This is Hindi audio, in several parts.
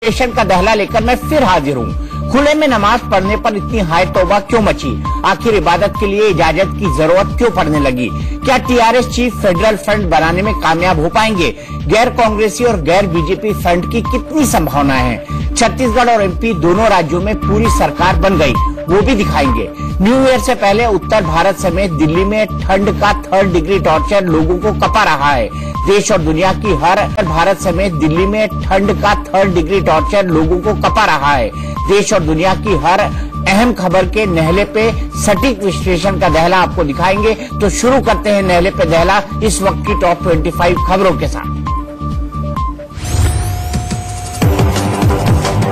स्टेशन का दहला लेकर मैं फिर हाजिर हूँ। खुले में नमाज पढ़ने पर इतनी हाय तौबा क्यों मची? आखिर इबादत के लिए इजाजत की जरूरत क्यों पड़ने लगी? क्या टीआरएस चीफ फेडरल फ्रंट बनाने में कामयाब हो पाएंगे? गैर कांग्रेसी और गैर बीजेपी फ्रंट की कितनी संभावना है? छत्तीसगढ़ और एमपी दोनों राज्यों में पूरी सरकार बन गई, वो भी दिखाएंगे। न्यू ईयर से पहले उत्तर भारत समेत दिल्ली में ठंड का 3rd डिग्री टॉर्चर लोगों को कपा रहा है। देश और दुनिया की हर भारत समेत दिल्ली में ठंड का 3rd डिग्री टॉर्चर लोगों को कपा रहा है। देश और दुनिया की हर अहम खबर के नहले पे सटीक विश्लेषण का दहला आपको दिखाएंगे। तो शुरू करते हैं नहले पे दहला इस वक्त की टॉप 25 खबरों के साथ।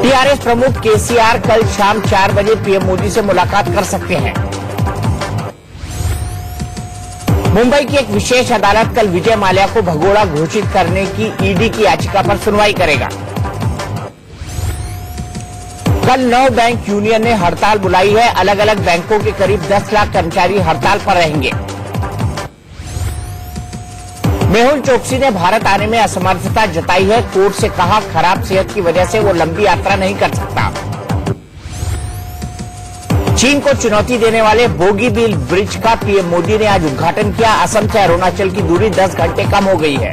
टीआरएस प्रमुख केसीआर कल शाम 4 बजे पीएम मोदी से मुलाकात कर सकते हैं। मुंबई की एक विशेष अदालत कल विजय माल्या को भगोड़ा घोषित करने की ईडी की याचिका पर सुनवाई करेगा। कल 9 बैंक यूनियन ने हड़ताल बुलाई है। अलग अलग बैंकों के करीब 10 लाख कर्मचारी हड़ताल पर रहेंगे। मेहुल चोकसी ने भारत आने में असमर्थता जताई है। कोर्ट से कहा खराब सेहत की वजह से वो लंबी यात्रा नहीं कर सकता। चीन को चुनौती देने वाले बोगीबील ब्रिज का पीएम मोदी ने आज उद्घाटन किया। असम से अरुणाचल की दूरी 10 घंटे कम हो गई है।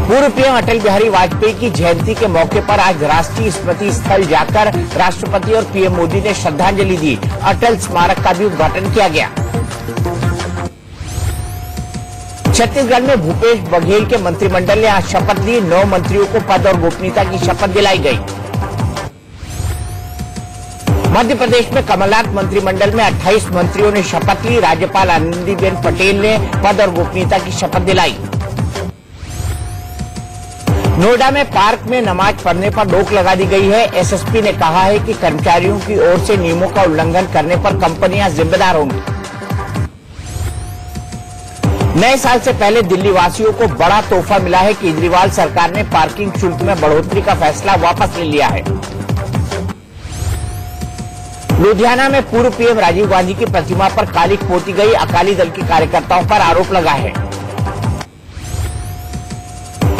पूर्व पीएम अटल बिहारी वाजपेयी की जयंती के मौके पर आज राष्ट्रीय स्मृति स्थल जाकर राष्ट्रपति और पीएम मोदी ने श्रद्धांजलि दी। अटल स्मारक का भी उद्घाटन किया गया। छत्तीसगढ़ में भूपेश बघेल के मंत्रिमंडल ने आज शपथ ली। 9 मंत्रियों को पद और गोपनीयता की शपथ दिलाई गई। मध्य प्रदेश में कमलनाथ मंत्रिमंडल में 28 मंत्रियों ने शपथ ली। राज्यपाल आनंदीबेन पटेल ने पद और गोपनीयता की शपथ दिलाई। नोएडा में पार्क में नमाज पढ़ने पर रोक लगा दी गई है। एसएसपी ने कहा है कि कर्मचारियों की ओर से नियमों का उल्लंघन करने पर कंपनियां जिम्मेदार होंगी। नए साल से पहले दिल्ली वासियों को बड़ा तोहफा मिला है। केजरीवाल सरकार ने पार्किंग शुल्क में बढ़ोतरी का फैसला वापस ले लिया है। लुधियाना में पूर्व पीएम राजीव गांधी की प्रतिमा पर कालिख पोती गई। अकाली दल के कार्यकर्ताओं पर आरोप लगा है।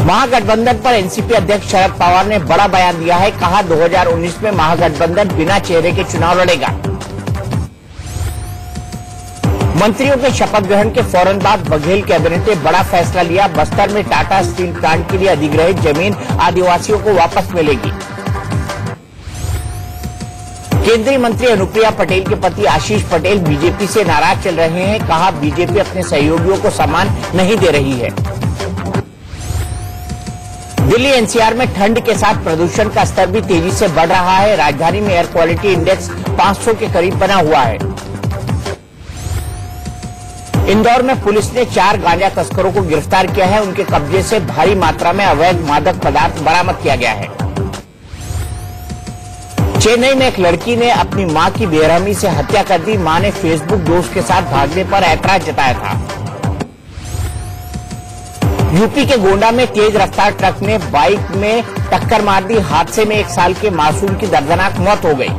महागठबंधन पर एनसीपी अध्यक्ष शरद पवार ने बड़ा बयान दिया है। कहा 2019 में महागठबंधन बिना चेहरे के चुनाव लड़ेगा। मंत्रियों के शपथ ग्रहण के फौरन बाद बघेल कैबिनेट ने बड़ा फैसला लिया। बस्तर में टाटा स्टील प्लांट के लिए अधिग्रहित जमीन आदिवासियों को वापस मिलेगी। केंद्रीय मंत्री अनुप्रिया पटेल के पति आशीष पटेल बीजेपी से नाराज चल रहे हैं। कहा बीजेपी अपने सहयोगियों को सम्मान नहीं दे रही है। दिल्ली एनसीआर में ठंड के साथ प्रदूषण का स्तर भी तेजी से बढ़ रहा है। राजधानी में एयर क्वालिटी इंडेक्स 500 के करीब बना हुआ है। इंदौर में पुलिस ने 4 गांजा तस्करों को गिरफ्तार किया है। उनके कब्जे से भारी मात्रा में अवैध मादक पदार्थ बरामद किया गया है। चेन्नई में एक लड़की ने अपनी मां की बेरहमी से हत्या कर दी। मां ने फेसबुक दोस्त के साथ भागने पर ऐतराज जताया था। यूपी के गोंडा में तेज रफ्तार ट्रक ने बाइक में टक्कर मार दी। हादसे में 1 साल के मासूम की दर्दनाक मौत हो गई।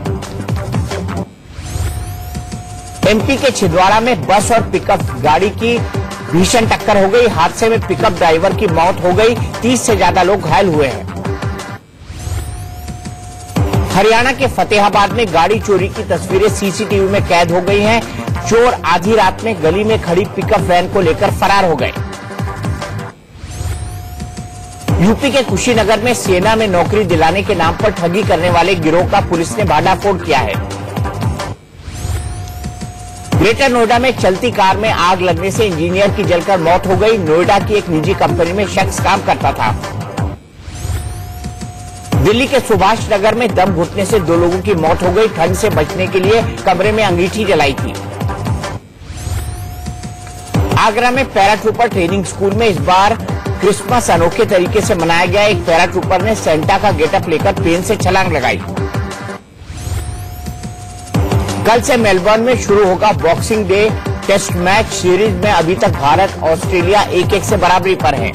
एमपी के छिंदवाड़ा में बस और पिकअप गाड़ी की भीषण टक्कर हो गई। हादसे में पिकअप ड्राइवर की मौत हो गई। 30 से ज्यादा लोग घायल हुए हैं। हरियाणा के फतेहाबाद में गाड़ी चोरी की तस्वीरें सीसीटीवी में कैद हो गई हैं। चोर आधी रात में गली में खड़ी पिकअप वैन को लेकर फरार हो गए। यूपी के कुशीनगर में सेना में नौकरी दिलाने के नाम पर ठगी करने वाले गिरोह का पुलिस ने भांडाफोड़ किया है। ग्रेटर नोएडा में चलती कार में आग लगने से इंजीनियर की जलकर मौत हो गई। नोएडा की एक निजी कंपनी में शख्स काम करता था। दिल्ली के सुभाष नगर में दम घुटने से 2 लोगों की मौत हो गई। ठंड से बचने के लिए कमरे में अंगीठी जलाई थी। आगरा में पैराट्रूपर ट्रेनिंग स्कूल में इस बार क्रिसमस अनोखे तरीके से मनाया गया। एक पैराट्रूपर ने सेंटा का गेटअप लेकर पेन से छलांग लगाई। कल से मेलबर्न में शुरू होगा Boxing Day test match series में अभी तक भारत ऑस्ट्रेलिया 1-1 से बराबरी पर है।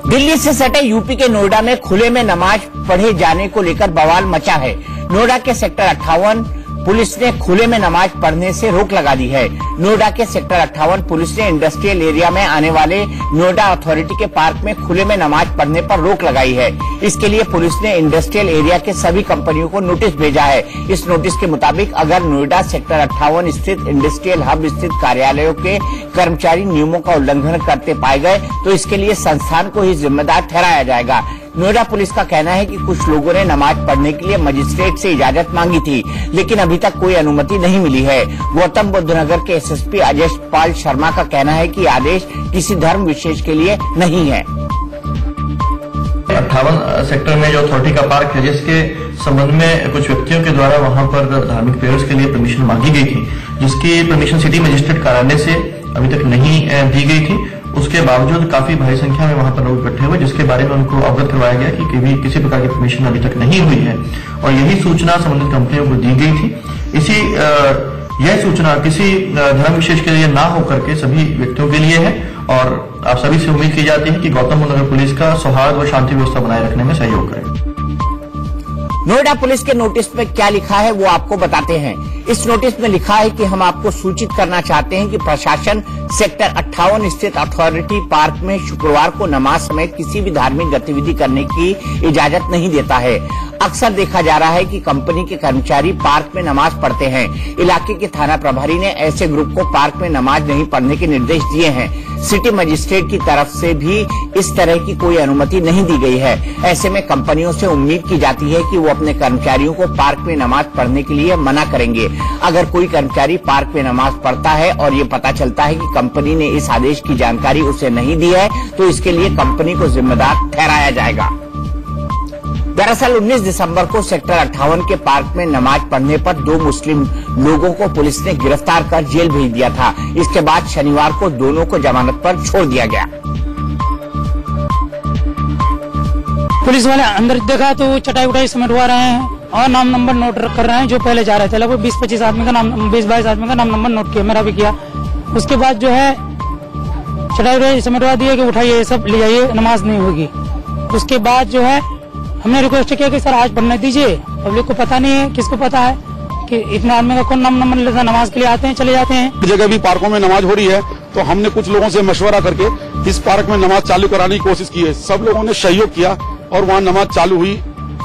दिल्ली से सटे यूपी के नोएडा में खुले में नमाज पढ़े जाने को लेकर बवाल मचा है। नोएडा के सेक्टर 58, पुलिस ने खुले में नमाज पढ़ने से रोक लगा दी है। नोएडा के सेक्टर 58 पुलिस ने इंडस्ट्रियल एरिया में आने वाले नोएडा अथॉरिटी के पार्क में खुले में नमाज पढ़ने पर रोक लगाई है। इसके लिए पुलिस ने इंडस्ट्रियल एरिया के सभी कंपनियों को नोटिस भेजा है। इस नोटिस के मुताबिक अगर नोएडा सेक्टर 58 स्थित इंडस्ट्रियल हब स्थित कार्यालयों के कर्मचारी नियमों का उल्लंघन करते पाए गए तो इसके लिए संस्थान को ही जिम्मेदार ठहराया जाएगा। नोएडा पुलिस का कहना है कि कुछ लोगों ने नमाज पढ़ने के लिए मजिस्ट्रेट से इजाजत मांगी थी, लेकिन अभी तक कोई अनुमति नहीं मिली है। गौतम बुद्ध नगर के एसएसपी अजय पाल शर्मा का कहना है कि आदेश किसी धर्म विशेष के लिए नहीं है। 58 सेक्टर में जो अथॉरिटी का पार्क है, जिसके संबंध में कुछ व्यक्तियों के द्वारा वहां पर धार्मिक प्रेयर्स के लिए परमिशन मांगी गई थी, जिसकी परमिशन सिटी मजिस्ट्रेट कार्यालय से अभी तक नहीं दी गई थी। उसके बावजूद काफी भारी संख्या में वहां पर लोग इकट्ठे हुए, जिसके बारे में उनको अवगत करवाया गया कि किसी प्रकार की परमिशन अभी तक नहीं हुई है और यही सूचना संबंधित कंपनियों को दी गई थी। यह सूचना किसी धर्म विशेष के लिए ना होकर के सभी व्यक्तियों के लिए है और आप सभी से उम्मीद की जाती है कि गौतम बुद्ध नगर पुलिस का सौहार्द व शांति व्यवस्था बनाए रखने में सहयोग करें। नोएडा पुलिस के नोटिस में क्या लिखा है वो आपको बताते हैं। इस नोटिस में लिखा है कि हम आपको सूचित करना चाहते हैं कि प्रशासन सेक्टर 58 स्थित अथॉरिटी पार्क में शुक्रवार को नमाज समेत किसी भी धार्मिक गतिविधि करने की इजाजत नहीं देता है। अक्सर देखा जा रहा है कि कंपनी के कर्मचारी पार्क में नमाज पढ़ते हैं। इलाके के थाना प्रभारी ने ऐसे ग्रुप को पार्क में नमाज नहीं पढ़ने के निर्देश दिए हैं। सिटी मजिस्ट्रेट की तरफ से भी इस तरह की कोई अनुमति नहीं दी गई है। ऐसे में कंपनियों से उम्मीद की जाती है कि वो अपने कर्मचारियों को पार्क में नमाज पढ़ने के लिए मना करेंगे। अगर कोई कर्मचारी पार्क में नमाज पढ़ता है और ये पता चलता है कि कंपनी ने इस आदेश की जानकारी उसे नहीं दी है तो इसके लिए कंपनी को जिम्मेदार ठहराया जाएगा। दरअसल 19 दिसंबर को सेक्टर 58 के पार्क में नमाज पढ़ने पर 2 मुस्लिम लोगों को पुलिस ने गिरफ्तार कर जेल भेज दिया था। इसके बाद शनिवार को दोनों को जमानत पर छोड़ दिया गया। पुलिस वाले अंदर देखा तो चटाई उटाई समेटवा रहे हैं और नाम नंबर नोट कर रहे हैं। जो पहले जा रहे थे लगभग 20-25 आदमी का नाम 20-22 आदमी का नाम नंबर नोट किया, मेरा भी किया। उसके बाद जो है चटाई उटाई समेटवा दिए कि उठाइए ये सब ले जाइए, नमाज नहीं होगी। उसके बाद जो है हमने रिक्वेस्ट किया कि सर आज पढ़ने दीजिए। पब्लिक को पता नहीं है, किसको पता है कि इतने आदमी का कौन नाम नंबर लेता, नमाज के लिए आते हैं चले जाते हैं। जगह भी पार्कों में नमाज हो रही है तो हमने कुछ लोगों से मशवरा करके इस पार्क में नमाज चालू कराने की कोशिश की है। सब लोगों ने सहयोग किया और वहाँ नमाज चालू हुई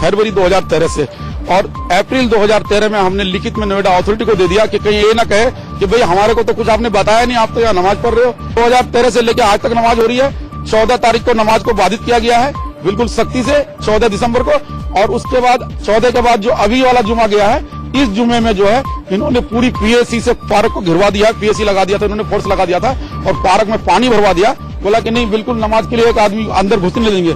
फरवरी 2013 से। और अप्रैल 2013 में हमने लिखित में नोएडा अथॉरिटी को दे दिया कि कहीं ये ना कहे कि भाई हमारे को तो कुछ आपने बताया नहीं, आप तो यहाँ नमाज पढ़ रहे हो। 2013 से लेकर आज तक नमाज हो रही है। 14 तारीख को नमाज को बाधित किया गया है बिल्कुल सख्ती से, 14 दिसंबर को। और उसके बाद 14 के बाद जो अभी वाला जुमा गया है, इस जुमे में जो है इन्होंने पूरी पीएसी से पार्क को घिरवा दिया, पीएसी लगा दिया था, इन्होंने फोर्स लगा दिया था और पार्क में पानी भरवा दिया। बोला कि नहीं बिल्कुल नमाज के लिए एक आदमी अंदर घुसने देंगे।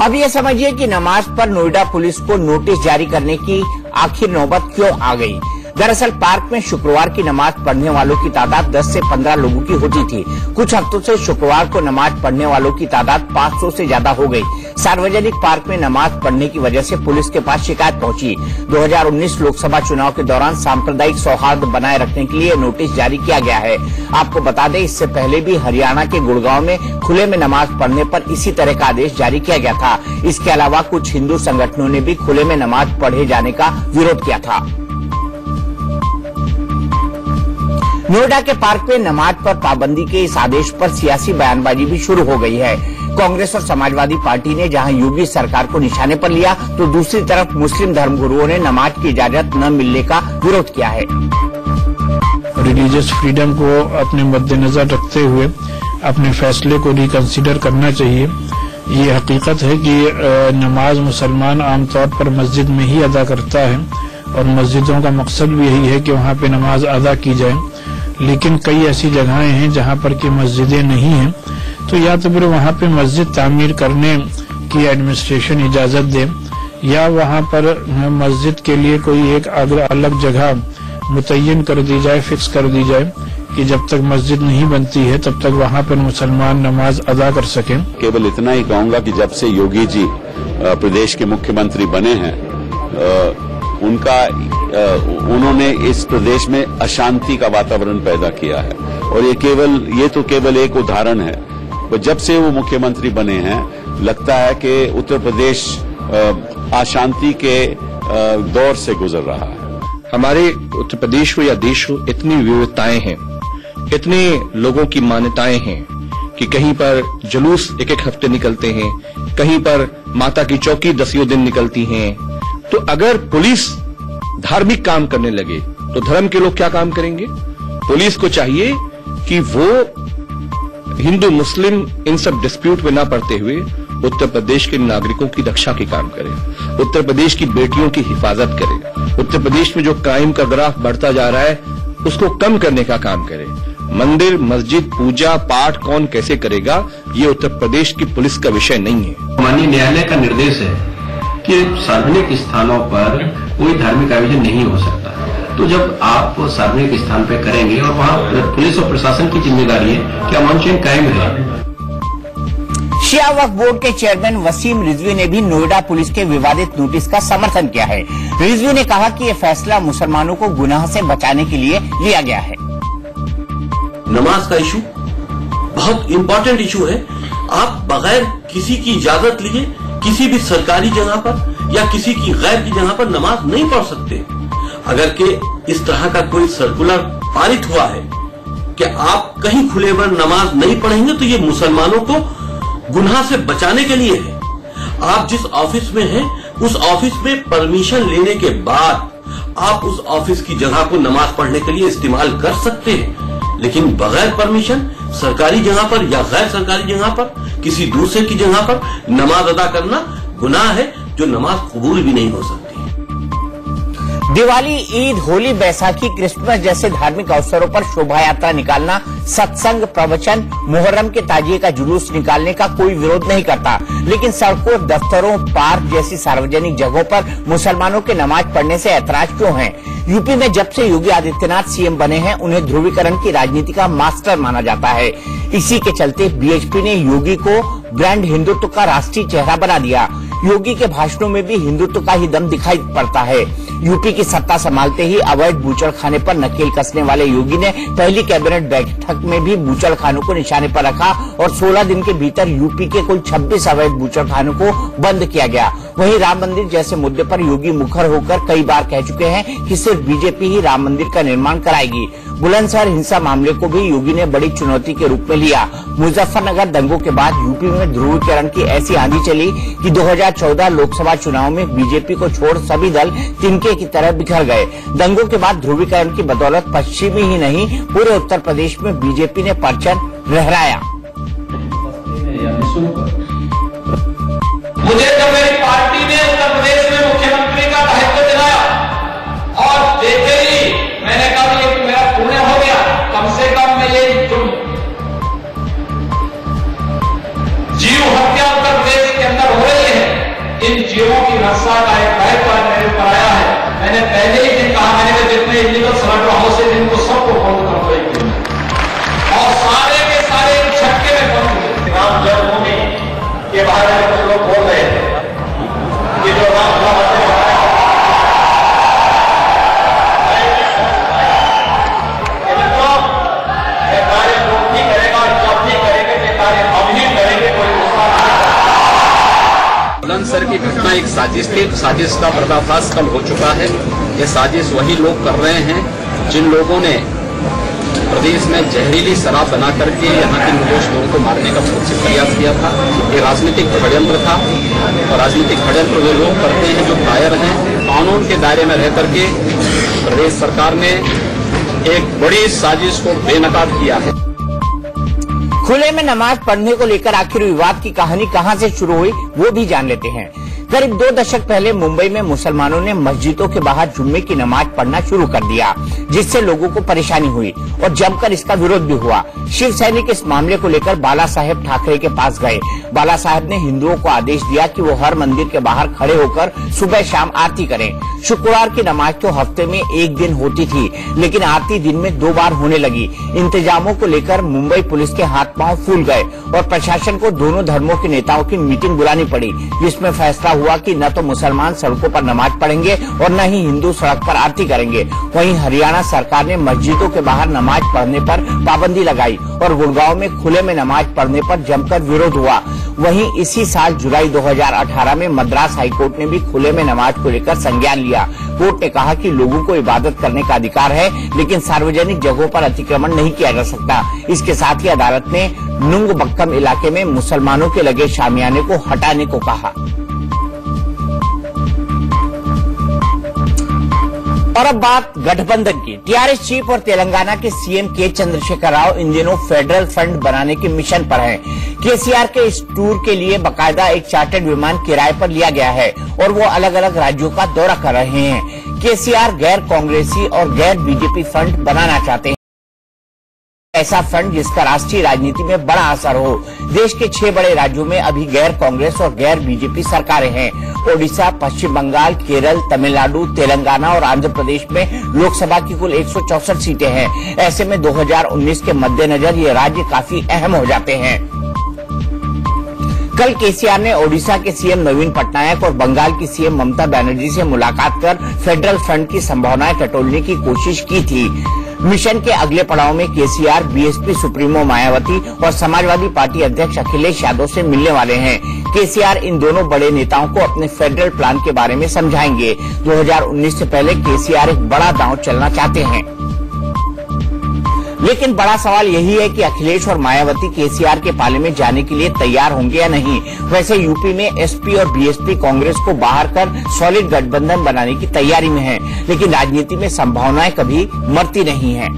अब ये समझिए कि नमाज पर नोएडा पुलिस को नोटिस जारी करने की आखिर नौबत क्यों आ गई। दरअसल पार्क में शुक्रवार की नमाज पढ़ने वालों की तादाद 10 से 15 लोगों की होती थी। कुछ हफ्तों से शुक्रवार को नमाज पढ़ने वालों की तादाद 500 से ज्यादा हो गई। सार्वजनिक पार्क में नमाज पढ़ने की वजह से पुलिस के पास शिकायत पहुंची। 2019 लोकसभा चुनाव के दौरान सांप्रदायिक सौहार्द बनाए रखने के लिए नोटिस जारी किया गया है। आपको बता दें इससे पहले भी हरियाणा के गुड़गांव में खुले में नमाज पढ़ने पर इसी तरह का आदेश जारी किया गया था। इसके अलावा कुछ हिंदू संगठनों ने भी खुले में नमाज पढ़े जाने का विरोध किया था। नोएडा के पार्क में नमाज पर पाबंदी के इस आदेश पर सियासी बयानबाजी भी शुरू हो गई है। कांग्रेस और समाजवादी पार्टी ने जहां योगी सरकार को निशाने पर लिया तो दूसरी तरफ मुस्लिम धर्मगुरुओं ने नमाज की इजाजत न मिलने का विरोध किया है। रिलीजियस फ्रीडम को अपने मद्देनजर रखते हुए अपने फैसले को रिकंसिडर करना चाहिए। ये हकीकत है कि नमाज मुसलमान आमतौर पर मस्जिद में ही अदा करता है और मस्जिदों का मकसद भी यही है कि वहाँ पे नमाज अदा की जाए। लेकिन कई ऐसी जगहें हैं जहाँ पर की मस्जिदें नहीं हैं, तो या तो फिर वहाँ पे मस्जिद तामीर करने की एडमिनिस्ट्रेशन इजाजत दे या वहाँ पर मस्जिद के लिए कोई एक अलग जगह मुतय्यन कर दी जाए, फिक्स कर दी जाए कि जब तक मस्जिद नहीं बनती है तब तक वहाँ पर मुसलमान नमाज अदा कर सकें। केवल इतना ही कहूँगा कि जब से योगी जी प्रदेश के मुख्यमंत्री बने हैं उन्होंने इस प्रदेश में अशांति का वातावरण पैदा किया है और ये तो केवल एक उदाहरण है। तो जब से वो मुख्यमंत्री बने हैं लगता है कि उत्तर प्रदेश अशांति के दौर से गुजर रहा है। हमारे उत्तर प्रदेश हो या देश हो, इतनी विविधताएं हैं, इतने लोगों की मान्यताएं हैं कि कहीं पर जुलूस एक एक हफ्ते निकलते हैं, कहीं पर माता की चौकी 10 दिन निकलती हैं। तो अगर पुलिस धार्मिक काम करने लगे तो धर्म के लोग क्या काम करेंगे? पुलिस को चाहिए कि वो हिंदू मुस्लिम इन सब डिस्प्यूट में ना पड़ते हुए उत्तर प्रदेश के नागरिकों की रक्षा के काम करे, उत्तर प्रदेश की बेटियों की हिफाजत करे, उत्तर प्रदेश में जो क्राइम का ग्राफ बढ़ता जा रहा है उसको कम करने का काम करे। मंदिर मस्जिद पूजा पाठ कौन कैसे करेगा, ये उत्तर प्रदेश की पुलिस का विषय नहीं है। माननीय न्यायालय का निर्देश है कि सार्वजनिक स्थानों पर कोई धार्मिक आयोजन नहीं हो सकता। तो जब आप सार्वजनिक स्थान पर करेंगे और वहाँ पुलिस और प्रशासन की जिम्मेदारी है कि अमन चैन कायम रहे। शिया वक्फ बोर्ड के चेयरमैन वसीम रिजवी ने भी नोएडा पुलिस के विवादित नोटिस का समर्थन किया है। रिजवी ने कहा कि यह फैसला मुसलमानों को गुनाह से बचाने के लिए लिया गया है। नमाज का इशू बहुत इंपॉर्टेंट इशू है। आप बगैर किसी की इजाजत लिए किसी भी सरकारी जगह पर या किसी की गैर की जगह पर नमाज नहीं पढ़ सकते। अगर के इस तरह का कोई सर्कुलर पारित हुआ है कि आप कहीं खुले में नमाज नहीं पढ़ेंगे तो ये मुसलमानों को गुनाह से बचाने के लिए है। आप जिस ऑफिस में हैं उस ऑफिस में परमिशन लेने के बाद आप उस ऑफिस की जगह को नमाज पढ़ने के लिए इस्तेमाल कर सकते हैं, लेकिन बगैर परमिशन सरकारी जगह पर या गैर सरकारी जगह पर किसी दूसरे की जगह पर नमाज अदा करना गुनाह है, जो नमाज कबूल भी नहीं हो सकती। दिवाली, ईद, होली, बैसाखी, क्रिसमस जैसे धार्मिक अवसरों पर शोभा यात्रा निकालना, सत्संग, प्रवचन, मुहर्रम के ताजिए का जुलूस निकालने का कोई विरोध नहीं करता, लेकिन सड़कों, दफ्तरों, पार्क जैसी सार्वजनिक जगहों पर मुसलमानों के नमाज पढ़ने से ऐतराज क्यों है? यूपी में जब से योगी आदित्यनाथ सीएम बने हैं उन्हें ध्रुवीकरण की राजनीति का मास्टर माना जाता है। इसी के चलते बीएचपी ने योगी को ब्रांड हिंदुत्व का राष्ट्रीय चेहरा बना दिया। योगी के भाषणों में भी हिंदुत्व का ही दम दिखाई पड़ता है। यूपी की सत्ता संभालते ही अवैध बूचड़खाने पर नकेल कसने वाले योगी ने पहली कैबिनेट बैठक में भी बूचड़खानों को निशाने पर रखा और 16 दिन के भीतर यूपी के कुल 26 अवैध बूचड़खानों को बंद किया गया। वहीं राम मंदिर जैसे मुद्दे पर योगी मुखर होकर कई बार कह चुके हैं कि सिर्फ बीजेपी ही राम मंदिर का निर्माण कराएगी। बुलंदशहर हिंसा मामले को भी योगी ने बड़ी चुनौती के रूप में लिया। मुजफ्फरनगर दंगों के बाद यूपी में ध्रुवीकरण की ऐसी आंधी चली कि 2014 लोकसभा चुनाव में बीजेपी को छोड़ सभी दल तिनके की तरह बिखर गए। दंगों के बाद ध्रुवीकरण की बदौलत पश्चिमी ही नहीं पूरे उत्तर प्रदेश में बीजेपी ने परचम लहराया। मुझे जब मेरी पार्टी ने उत्तर प्रदेश में मुख्यमंत्री का दायित्व दिलाया और देखे ही मैंने कहा ये मेरा पुण्य हो गया, कम से कम मैं ये जो जीव हत्या उत्तर प्रदेश के अंदर हो रही है, इन जीवों की रक्षा का एक दायित्व मेरे ऊपर आया है। मैंने पहले ही दिन कहा, मैंने कहा जितने इलीगल स्लॉटर हाउस है जिनको सबको बंद कर दो और सारे के सारे झटके में बंद हुए। राम जन्मभूमि के बारे में कुछ लोग बोल रहे थे कि जो राम कार्य लोग भी करेगा और जब भी करेंगे ये कार्य हम ही करेंगे, कोई दूसरा नहीं। बुलंदशहर की घटना एक साजिश थी, साजिश का पर्दाफाश कल हो चुका है। ये साजिश वही लोग कर रहे हैं जिन लोगों ने प्रदेश में जहरीली शराब बना करके यहाँ के निर्दोष लोगों को मारने का प्रयास किया था। ये राजनीतिक षड्यंत्र था और राजनीतिक षड्यंत्र वे लोग करते हैं जो कायर हैं। कानून के दायरे में रह करके प्रदेश सरकार ने एक बड़ी साजिश को बेनकाब किया है। खुले में नमाज पढ़ने को लेकर आखिर विवाद की कहानी कहां से शुरू हुई वो भी जान लेते हैं। करीब 2 दशक पहले मुंबई में मुसलमानों ने मस्जिदों के बाहर जुम्मे की नमाज पढ़ना शुरू कर दिया, जिससे लोगों को परेशानी हुई और जमकर इसका विरोध भी हुआ। शिव सैनिक इस मामले को लेकर बाला साहेब ठाकरे के पास गए। बाला साहेब ने हिंदुओं को आदेश दिया कि वो हर मंदिर के बाहर खड़े होकर सुबह शाम आरती करें। शुक्रवार की नमाज तो हफ्ते में 1 दिन होती थी, लेकिन आरती दिन में 2 बार होने लगी। इंतजामों को लेकर मुंबई पुलिस के हाथ पांव फूल गए और प्रशासन को दोनों धर्मों के नेताओं की मीटिंग बुलानी पड़ी, जिसमें फैसला हुआ कि न तो मुसलमान सड़कों पर नमाज पढ़ेंगे और न ही हिंदू सड़क पर आरती करेंगे। वहीं हरियाणा सरकार ने मस्जिदों के बाहर नमाज पढ़ने पर पाबंदी लगाई और गुड़गांव में खुले में नमाज पढ़ने पर जमकर विरोध हुआ। वहीं इसी साल जुलाई 2018 में मद्रास हाईकोर्ट ने भी खुले में नमाज को लेकर संज्ञान लिया। कोर्ट ने कहा कि लोगों को इबादत करने का अधिकार है, लेकिन सार्वजनिक जगहों पर अतिक्रमण नहीं किया जा सकता। इसके साथ ही अदालत ने नुंग बक्कम इलाके में मुसलमानों के लगे शामियाने को हटाने को कहा। और अब बात गठबंधन की। टीआरएस चीफ और तेलंगाना के सीएम के चंद्रशेखर राव इन दिनों फेडरल फंड बनाने के मिशन पर हैं। केसीआर के इस टूर के लिए बाकायदा एक चार्टर्ड विमान किराए पर लिया गया है और वो अलग अलग राज्यों का दौरा कर रहे हैं। केसीआर गैर कांग्रेसी और गैर बीजेपी फंड बनाना चाहते हैं, ऐसा फंड जिसका राष्ट्रीय राजनीति में बड़ा असर हो। देश के 6 बड़े राज्यों में अभी गैर कांग्रेस और गैर बीजेपी सरकारें हैं। ओडिशा, पश्चिम बंगाल, केरल, तमिलनाडु, तेलंगाना और आंध्र प्रदेश में लोकसभा की कुल 164 सीटें हैं। ऐसे में 2019 के मद्देनजर ये राज्य काफी अहम हो जाते हैं। कल केसीआर ने ओडिशा के सीएम नवीन पटनायक और बंगाल की सीएम ममता बनर्जी से मुलाकात कर फेडरल फंड की संभावनाएं टटोलने की कोशिश की थी। मिशन के अगले पड़ाव में केसीआर बीएसपी सुप्रीमो मायावती और समाजवादी पार्टी अध्यक्ष अखिलेश यादव से मिलने वाले हैं। केसीआर इन दोनों बड़े नेताओं को अपने फेडरल प्लान के बारे में समझाएंगे। 2019 से पहले केसीआर एक बड़ा दांव चलना चाहते हैं, लेकिन बड़ा सवाल यही है कि अखिलेश और मायावती केसीआर के पाले में जाने के लिए तैयार होंगे या नहीं। वैसे यूपी में एसपी और बीएसपी कांग्रेस को बाहर कर सॉलिड गठबंधन बनाने की तैयारी में है, लेकिन राजनीति में संभावनाएं कभी मरती नहीं हैं।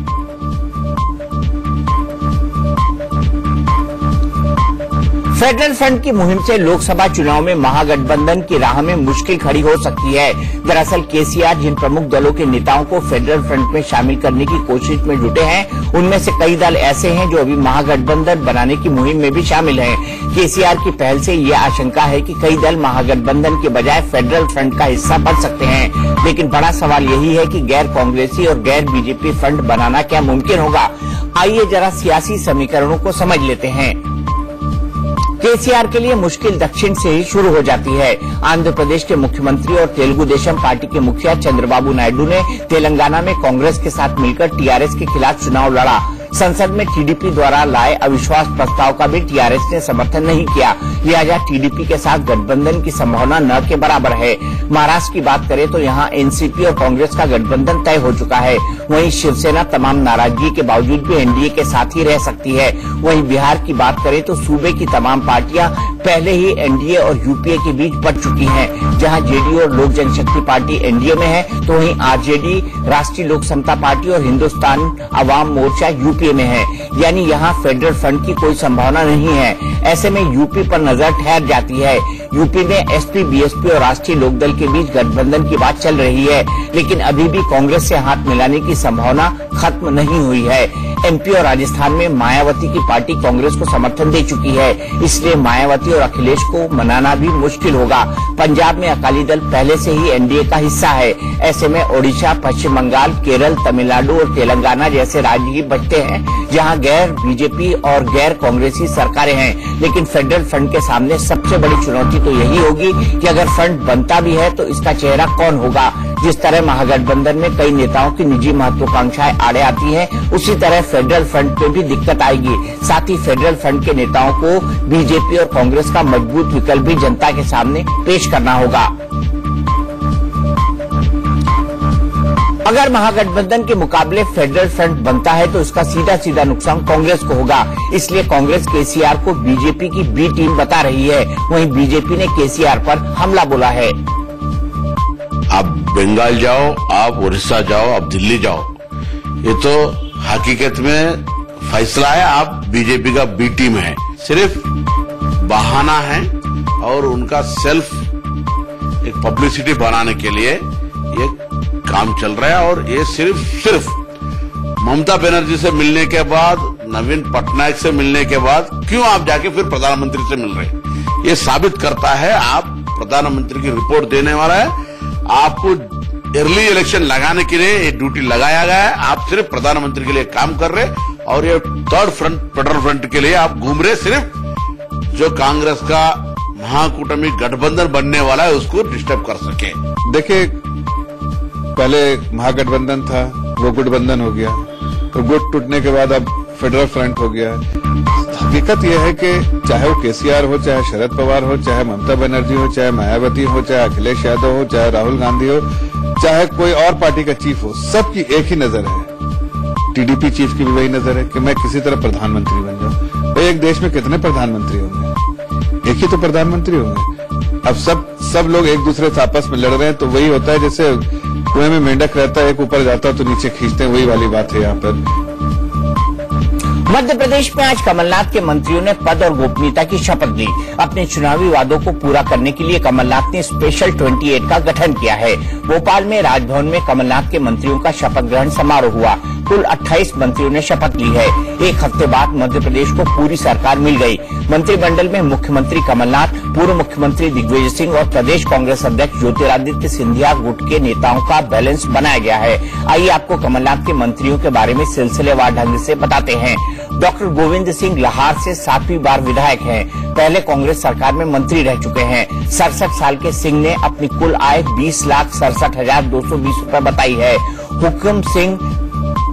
फेडरल फंड की मुहिम से लोकसभा चुनाव में महागठबंधन की राह में मुश्किल खड़ी हो सकती है। दरअसल केसीआर जिन प्रमुख दलों के नेताओं को फेडरल फ्रंट में शामिल करने की कोशिश में जुटे हैं, उनमें से कई दल ऐसे हैं जो अभी महागठबंधन बनाने की मुहिम में भी शामिल हैं। केसीआर की पहल से ये आशंका है कि कई दल महागठबंधन के बजाय फेडरल फ्रंट का हिस्सा बन सकते हैं, लेकिन बड़ा सवाल यही है कि गैर कांग्रेसी और गैर बीजेपी फंड बनाना क्या मुमकिन होगा। आइए जरा सियासी समीकरणों को समझ लेते हैं। केसीआर के लिए मुश्किल दक्षिण से ही शुरू हो जाती है। आंध्र प्रदेश के मुख्यमंत्री और तेलुगु देशम पार्टी के मुखिया चंद्रबाबू नायडू ने तेलंगाना में कांग्रेस के साथ मिलकर टीआरएस के खिलाफ चुनाव लड़ा। संसद में टीडीपी द्वारा लाए अविश्वास प्रस्ताव का भी टीआरएस ने समर्थन नहीं किया, लिहाजा टीडीपी के साथ गठबंधन की संभावना न के बराबर है। महाराष्ट्र की बात करें तो यहाँ एनसीपी और कांग्रेस का गठबंधन तय हो चुका है। वहीं शिवसेना तमाम नाराजगी के बावजूद भी एनडीए के साथ ही रह सकती है। वहीं बिहार की बात करें तो सूबे की तमाम पार्टियां पहले ही एनडीए और यूपीए के बीच बट चुकी हैं। जहां जेडीयू और लोक जनशक्ति पार्टी एनडीए में है, तो वहीं आरजेडी, राष्ट्रीय लोक समता पार्टी और हिंदुस्तान अवाम मोर्चा यूपीए में है। यानी यहाँ फेडरल फंड की कोई संभावना नहीं है। ऐसे में यूपी पर नजर ठहर जाती है। यूपी में एसपी, बीएसपी और राष्ट्रीय लोकदल के बीच गठबंधन की बात चल रही है, लेकिन अभी भी कांग्रेस से हाथ मिलाने की संभावना खत्म नहीं हुई है। एमपी और राजस्थान में मायावती की पार्टी कांग्रेस को समर्थन दे चुकी है, इसलिए मायावती और अखिलेश को मनाना भी मुश्किल होगा। पंजाब में अकाली दल पहले से ही एनडीए का हिस्सा है। ऐसे में ओडिशा, पश्चिम बंगाल, केरल, तमिलनाडु और तेलंगाना जैसे राज्य ही बचते हैं जहां गैर बीजेपी और गैर कांग्रेसी सरकारें हैं। लेकिन फेडरल फंड के सामने सबसे बड़ी चुनौती तो यही होगी कि अगर फंड बनता भी है तो इसका चेहरा कौन होगा। जिस तरह महागठबंधन में कई नेताओं की निजी महत्वाकांक्षाएं आड़े आती हैं, उसी तरह फेडरल फंड पे भी दिक्कत आएगी। साथ ही फेडरल फंड के नेताओं को बीजेपी और कांग्रेस का मजबूत विकल्प भी जनता के सामने पेश करना होगा। अगर महागठबंधन के मुकाबले फेडरल फ्रंट बनता है तो इसका सीधा सीधा नुकसान कांग्रेस को होगा। इसलिए कांग्रेस केसीआर को बीजेपी की बी टीम बता रही है। वहीं बीजेपी ने केसीआर पर हमला बोला है। आप बंगाल जाओ, आप उड़ीसा जाओ, आप दिल्ली जाओ, ये तो हकीकत में फैसला है, आप बीजेपी का बी टीम है। सिर्फ बहाना है और उनका सेल्फ एक पब्लिसिटी बनाने के लिए ये काम चल रहा है। और ये सिर्फ ममता बनर्जी से मिलने के बाद, नवीन पटनायक से मिलने के बाद क्यों आप जाके फिर प्रधानमंत्री से मिल रहे हैं, ये साबित करता है आप प्रधानमंत्री की रिपोर्ट देने वाला है। आपको अर्ली इलेक्शन लगाने के लिए ये ड्यूटी लगाया गया है। आप सिर्फ प्रधानमंत्री के लिए काम कर रहे और ये थर्ड फ्रंट, फेडरल फ्रंट के लिए आप घूम रहे। सिर्फ जो कांग्रेस का महाकूटमी गठबंधन बनने वाला है उसको डिस्टर्ब कर सके। देखिए, पहले महागठबंधन था, वो गुटबंधन हो गया, तो गुट टूटने के बाद अब फेडरल फ्रंट हो गया। हकीकत यह है कि चाहे वो केसीआर हो, चाहे शरद पवार हो, चाहे ममता बनर्जी हो, चाहे मायावती हो, चाहे अखिलेश यादव हो, चाहे राहुल गांधी हो, चाहे कोई और पार्टी का चीफ हो, सबकी एक ही नजर है। टीडीपी चीफ की भी वही नजर है कि मैं किसी तरह प्रधानमंत्री बन जाऊं। भाई, एक देश में कितने प्रधानमंत्री होंगे? एक ही तो प्रधानमंत्री होंगे। अब सब लोग एक दूसरे से आपस में लड़ रहे हैं, तो वही होता है जैसे कुएं में मेंढक रहता है, एक ऊपर जाता है तो नीचे खींचते हैं, वही वाली बात है यहाँ पर। मध्य प्रदेश में आज कमलनाथ के मंत्रियों ने पद और गोपनीयता की शपथ ली। अपने चुनावी वादों को पूरा करने के लिए कमलनाथ ने स्पेशल 28 का गठन किया है। भोपाल में राजभवन में कमलनाथ के मंत्रियों का शपथ ग्रहण समारोह हुआ। कुल 28 मंत्रियों ने शपथ ली है। एक हफ्ते बाद मध्य प्रदेश को पूरी सरकार मिल गई। मंत्रिमंडल में मुख्यमंत्री कमलनाथ, पूर्व मुख्यमंत्री दिग्विजय सिंह और प्रदेश कांग्रेस अध्यक्ष ज्योतिरादित्य सिंधिया गुट के नेताओं का बैलेंस बनाया गया है। आइए आपको कमलनाथ के मंत्रियों के बारे में सिलसिलेवार ढंग से बताते हैं। डॉक्टर गोविंद सिंह लाहार से 7वीं बार विधायक हैं। पहले कांग्रेस सरकार में मंत्री रह चुके हैं। 67 साल के सिंह ने अपनी कुल आय 20,67,220 रूपये बताई है। हुक्म सिंह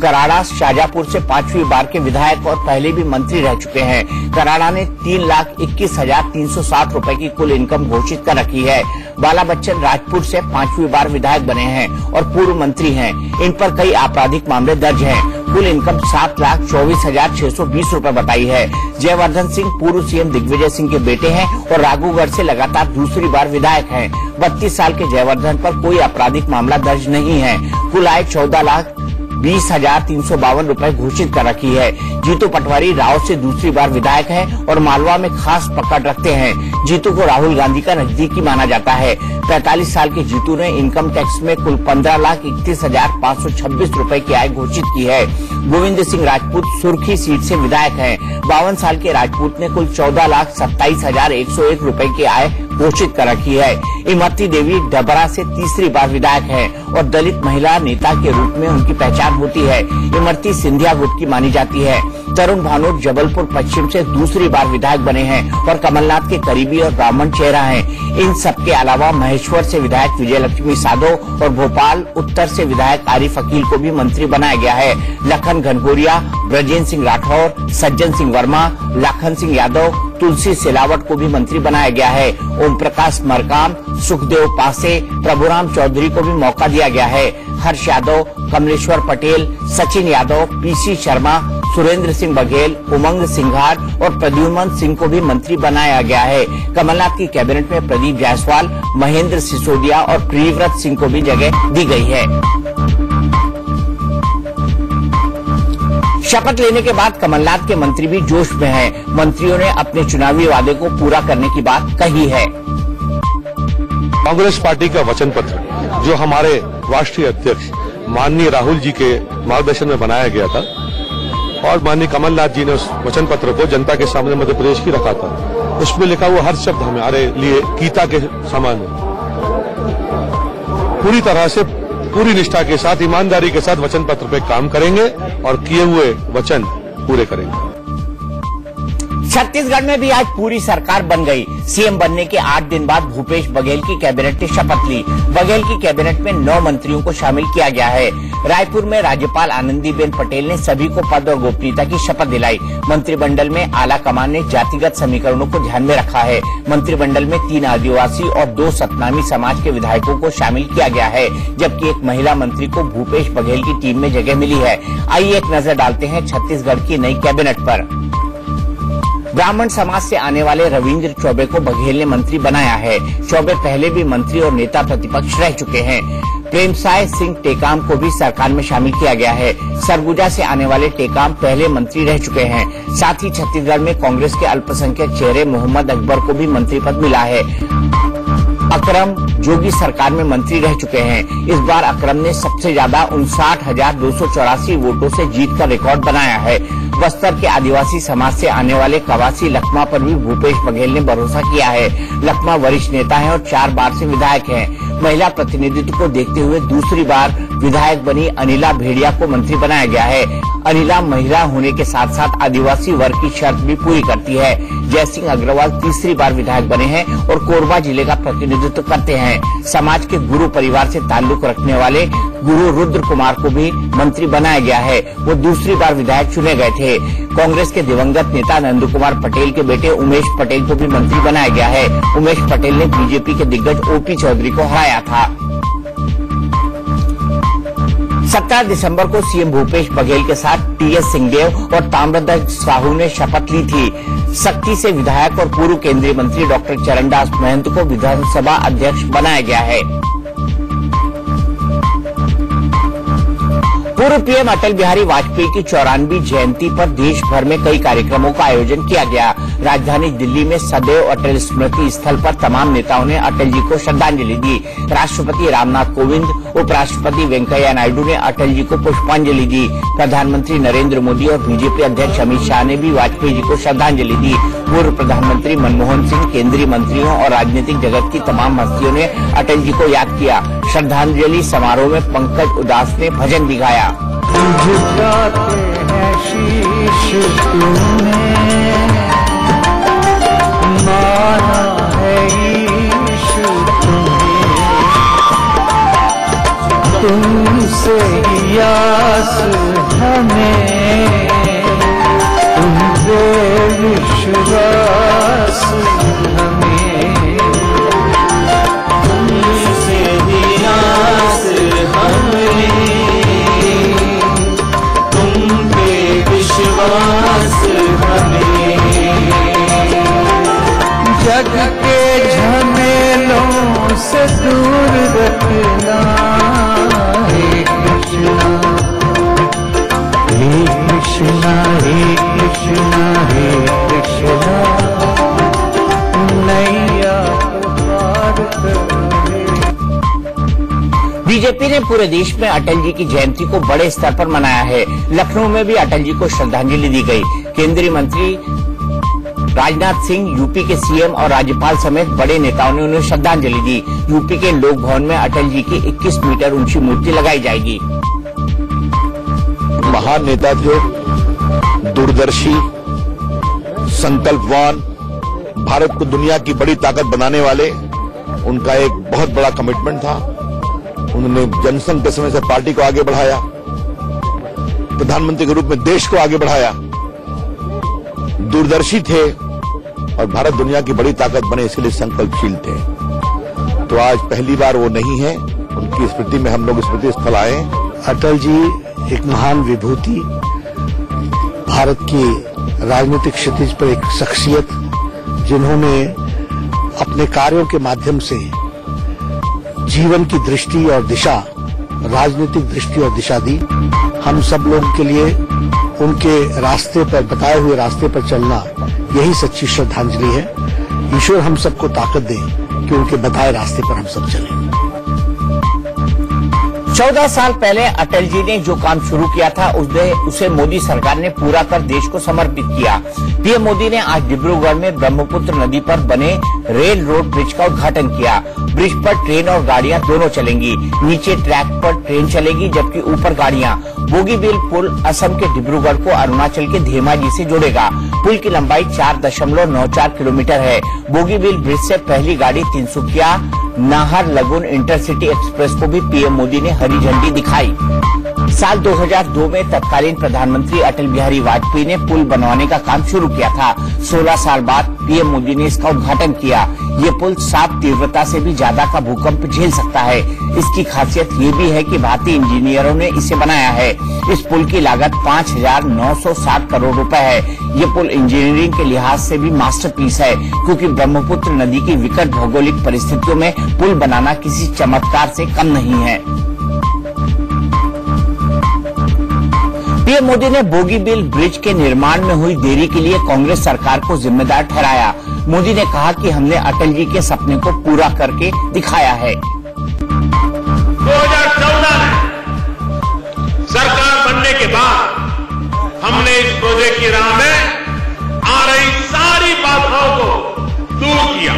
कराड़ा शाजापुर से 5वीं बार के विधायक और पहले भी मंत्री रह चुके हैं। कराड़ा ने 3,21,360 रूपये की कुल इनकम घोषित कर रखी है। बाला बच्चन राजपुर से 5वीं बार विधायक बने हैं और पूर्व मंत्री हैं। इन पर कई आपराधिक मामले दर्ज हैं। कुल इनकम 7,24,620 रूपये बताई है। जयवर्धन सिंह पूर्व सीएम दिग्विजय सिंह के बेटे हैं और राघुगढ़ से लगातार दूसरी बार विधायक हैं। 32 साल के जयवर्धन पर कोई आपराधिक मामला दर्ज नहीं है। कुल आय 14,20,352 रूपये घोषित कर रखी है। जीतू पटवारी राव से दूसरी बार विधायक हैं और मालवा में खास पकड़ रखते हैं। जीतू को राहुल गांधी का नजदीकी माना जाता है। 45 साल के जीतू ने इनकम टैक्स में कुल 15,31,526 रूपये की आय घोषित की है। गोविंद सिंह राजपूत सुर्खी सीट से विधायक हैं। 52 साल के राजपूत ने कुल 14,27,101 रूपये की आय घोषित कर रखी है। इमरती देवी डबरा से तीसरी बार विधायक हैं और दलित महिला नेता के रूप में उनकी पहचान होती है। इमरती सिंधिया गुट की मानी जाती है। तरुण भानोट जबलपुर पश्चिम से दूसरी बार विधायक बने हैं और कमलनाथ के करीबी और ब्राह्मण चेहरा हैं। इन सबके अलावा महेश्वर से विधायक विजय लक्ष्मी साधो और भोपाल उत्तर से विधायक आरिफ अकील को भी मंत्री बनाया गया है। लखन घनघोरिया, ब्रजेंद्र सिंह राठौर, सज्जन सिंह वर्मा, लाखन सिंह यादव, तुलसी सिलावट को भी मंत्री बनाया गया है। ओम प्रकाश मरकाम, सुखदेव पासे, प्रभुराम चौधरी को भी मौका दिया गया है। हर्ष यादव, कमलेश्वर पटेल, सचिन यादव, पीसी शर्मा, सुरेंद्र सिंह बघेल, उमंग सिंघार और प्रद्युम्न सिंह को भी मंत्री बनाया गया है। कमलनाथ की कैबिनेट में प्रदीप जायसवाल, महेंद्र सिसोदिया और प्रियव्रत सिंह को भी जगह दी गई है। शपथ लेने के बाद कमलनाथ के मंत्री भी जोश में हैं। मंत्रियों ने अपने चुनावी वादे को पूरा करने की बात कही है। कांग्रेस पार्टी का वचन पत्र जो हमारे राष्ट्रीय अध्यक्ष माननीय राहुल जी के मार्गदर्शन में बनाया गया था और माननीय कमलनाथ जी ने उस वचन पत्र को जनता के सामने मध्य प्रदेश की रखा था, उसमें लिखा हुआ हर शब्द हमारे लिए गीता के समान है। पूरी तरह से पूरी निष्ठा के साथ, ईमानदारी के साथ वचन पत्र पे काम करेंगे और किए हुए वचन पूरे करेंगे। छत्तीसगढ़ में भी आज पूरी सरकार बन गई। सीएम बनने के 8 दिन बाद भूपेश बघेल की कैबिनेट ने शपथ ली। बघेल की कैबिनेट में 9 मंत्रियों को शामिल किया गया है। रायपुर में राज्यपाल आनंदीबेन पटेल ने सभी को पद और गोपनीयता की शपथ दिलाई। मंत्रिमंडल में आला कमान ने जातिगत समीकरणों को ध्यान में रखा है। मंत्रिमंडल में 3 आदिवासी और 2 सतनामी समाज के विधायकों को शामिल किया गया है, जबकि एक महिला मंत्री को भूपेश बघेल की टीम में जगह मिली है। आइए एक नजर डालते हैं छत्तीसगढ़ की नई कैबिनेट पर। ब्राह्मण समाज से आने वाले रविंद्र चौबे को बघेल ने मंत्री बनाया है। चौबे पहले भी मंत्री और नेता प्रतिपक्ष रह चुके हैं। प्रेमसाय सिंह टेकाम को भी सरकार में शामिल किया गया है। सरगुजा से आने वाले टेकाम पहले मंत्री रह चुके हैं। साथ ही छत्तीसगढ़ में कांग्रेस के अल्पसंख्यक चेहरे मोहम्मद अकबर को भी मंत्री पद मिला है। अकरम जोगी सरकार में मंत्री रह चुके हैं। इस बार अकरम ने सबसे ज्यादा 59,284 वोटों से जीत का रिकॉर्ड बनाया है। बस्तर के आदिवासी समाज से आने वाले कवासी लखमा पर भी भूपेश बघेल ने भरोसा किया है। लखमा वरिष्ठ नेता हैं और 4 बार से विधायक हैं। महिला प्रतिनिधित्व को देखते हुए दूसरी बार विधायक बनी अनिला भेड़िया को मंत्री बनाया गया है। अनिला महिला होने के साथ साथ आदिवासी वर्ग की शर्त भी पूरी करती है। जयसिंह अग्रवाल तीसरी बार विधायक बने हैं और कोरबा जिले का प्रतिनिधित्व करते हैं। समाज के गुरु परिवार से ताल्लुक रखने वाले गुरु रुद्र कुमार को भी मंत्री बनाया गया है। वो दूसरी बार विधायक चुने गए थे। कांग्रेस के दिवंगत नेता नंद कुमार पटेल के बेटे उमेश पटेल को भी मंत्री बनाया गया है। उमेश पटेल ने बीजेपी के दिग्गज ओपी चौधरी को हराया था। 17 दिसंबर को सीएम भूपेश बघेल के साथ टीएस सिंहदेव और ताम्रध्वज साहू ने शपथ ली थी। सक्ती से विधायक और पूर्व केंद्रीय मंत्री डॉक्टर चरणदास महंत को विधानसभा अध्यक्ष बनाया गया है। पूर्व पीएम अटल बिहारी वाजपेयी की 94वीं जयंती पर देश भर में कई कार्यक्रमों का आयोजन किया गया। राजधानी दिल्ली में सदैव अटल स्मृति स्थल पर तमाम नेताओं ने अटल जी को श्रद्धांजलि दी। राष्ट्रपति रामनाथ कोविंद, उपराष्ट्रपति वेंकैया नायडू ने अटल जी को पुष्पांजलि दी। प्रधानमंत्री नरेंद्र मोदी और बीजेपी अध्यक्ष अमित शाह ने भी वाजपेयी जी को श्रद्धांजलि दी। पूर्व प्रधानमंत्री मनमोहन सिंह, केंद्रीय मंत्रियों और राजनीतिक जगत की तमाम हस्तियों ने अटल जी को याद किया। श्रद्धांजलि समारोह में पंकज उदास ने भजन भी गाया। झुकाते हैं शीश तूने, माना है ईश तुम्हें, तुमसे ही आस हमें, तुम पे विश्वास हमें, तुमसे ही आस हमें, विश्वास हमें, जग के झमेलों से दूर रखना, हे कृष्णा हे कृष्णा हे कृष्णा हे कृष्णा, नैया पार कर। बीजेपी ने पूरे देश में अटल जी की जयंती को बड़े स्तर पर मनाया है। लखनऊ में भी अटल जी को श्रद्धांजलि दी गई। केंद्रीय मंत्री राजनाथ सिंह, यूपी के सीएम और राज्यपाल समेत बड़े नेताओं ने उन्हें श्रद्धांजलि दी। यूपी के लोक भवन में अटल जी की 21 मीटर ऊंची मूर्ति लगाई जाएगी। महान नेता थे, दूरदर्शी, संकल्पवान, भारत को दुनिया की बड़ी ताकत बनाने वाले। उनका एक बहुत बड़ा कमिटमेंट था। उन्होंने जनसंघ के समय से पार्टी को आगे बढ़ाया, प्रधानमंत्री के रूप में देश को आगे बढ़ाया, दूरदर्शी थे और भारत दुनिया की बड़ी ताकत बने इसके लिए संकल्पशील थे। तो आज पहली बार वो नहीं है, उनकी स्मृति में हम लोग स्मृति स्थल आए। अटल जी एक महान विभूति, भारत की राजनीतिक क्षितिज पर एक शख्सियत, जिन्होंने अपने कार्यों के माध्यम से जीवन की दृष्टि और दिशा, राजनीतिक दृष्टि और दिशा दी। हम सब लोगों के लिए उनके रास्ते पर, बताए हुए रास्ते पर चलना यही सच्ची श्रद्धांजलि है। ईश्वर हम सबको ताकत दे कि उनके बताए रास्ते पर हम सब चलें। 14 साल पहले अटल जी ने जो काम शुरू किया था उसे मोदी सरकार ने पूरा कर देश को समर्पित किया। पीएम मोदी ने आज डिब्रूगढ़ में ब्रह्मपुत्र नदी पर बने रेल रोड ब्रिज का उद्घाटन किया। ब्रिज पर ट्रेन और गाड़ियां दोनों चलेंगी। नीचे ट्रैक पर ट्रेन चलेगी जबकि ऊपर गाड़ियां। बोगीबील पुल असम के डिब्रूगढ़ को अरुणाचल के धेमाजी से जोड़ेगा। पुल की लंबाई 4.94 किलोमीटर है। बोगीबील ब्रिज से पहली गाड़ी तिनसुकिया नाहरलगुन इंटरसिटी एक्सप्रेस को भी पीएम मोदी ने हरी झंडी दिखाई। साल 2002 में तत्कालीन प्रधानमंत्री अटल बिहारी वाजपेयी ने पुल बनवाने का काम शुरू किया था। 16 साल बाद पीएम मोदी ने इसका उद्घाटन किया। ये पुल 7 तीव्रता से भी ज्यादा का भूकंप झेल सकता है। इसकी खासियत ये भी है कि भारतीय इंजीनियरों ने इसे बनाया है। इस पुल की लागत 5,960 करोड़ रुपए है। ये पुल इंजीनियरिंग के लिहाज से भी मास्टरपीस है, क्योंकि ब्रह्मपुत्र नदी की विकट भौगोलिक परिस्थितियों में पुल बनाना किसी चमत्कार से कम नहीं है। पीएम मोदी ने बोगीबील ब्रिज के निर्माण में हुई देरी के लिए कांग्रेस सरकार को जिम्मेदार ठहराया। मोदी ने कहा कि हमने अटल जी के सपने को पूरा करके दिखाया है। 2014 में सरकार बनने के बाद हमने इस प्रोजेक्ट की राह में आ रही सारी बाधाओं को दूर किया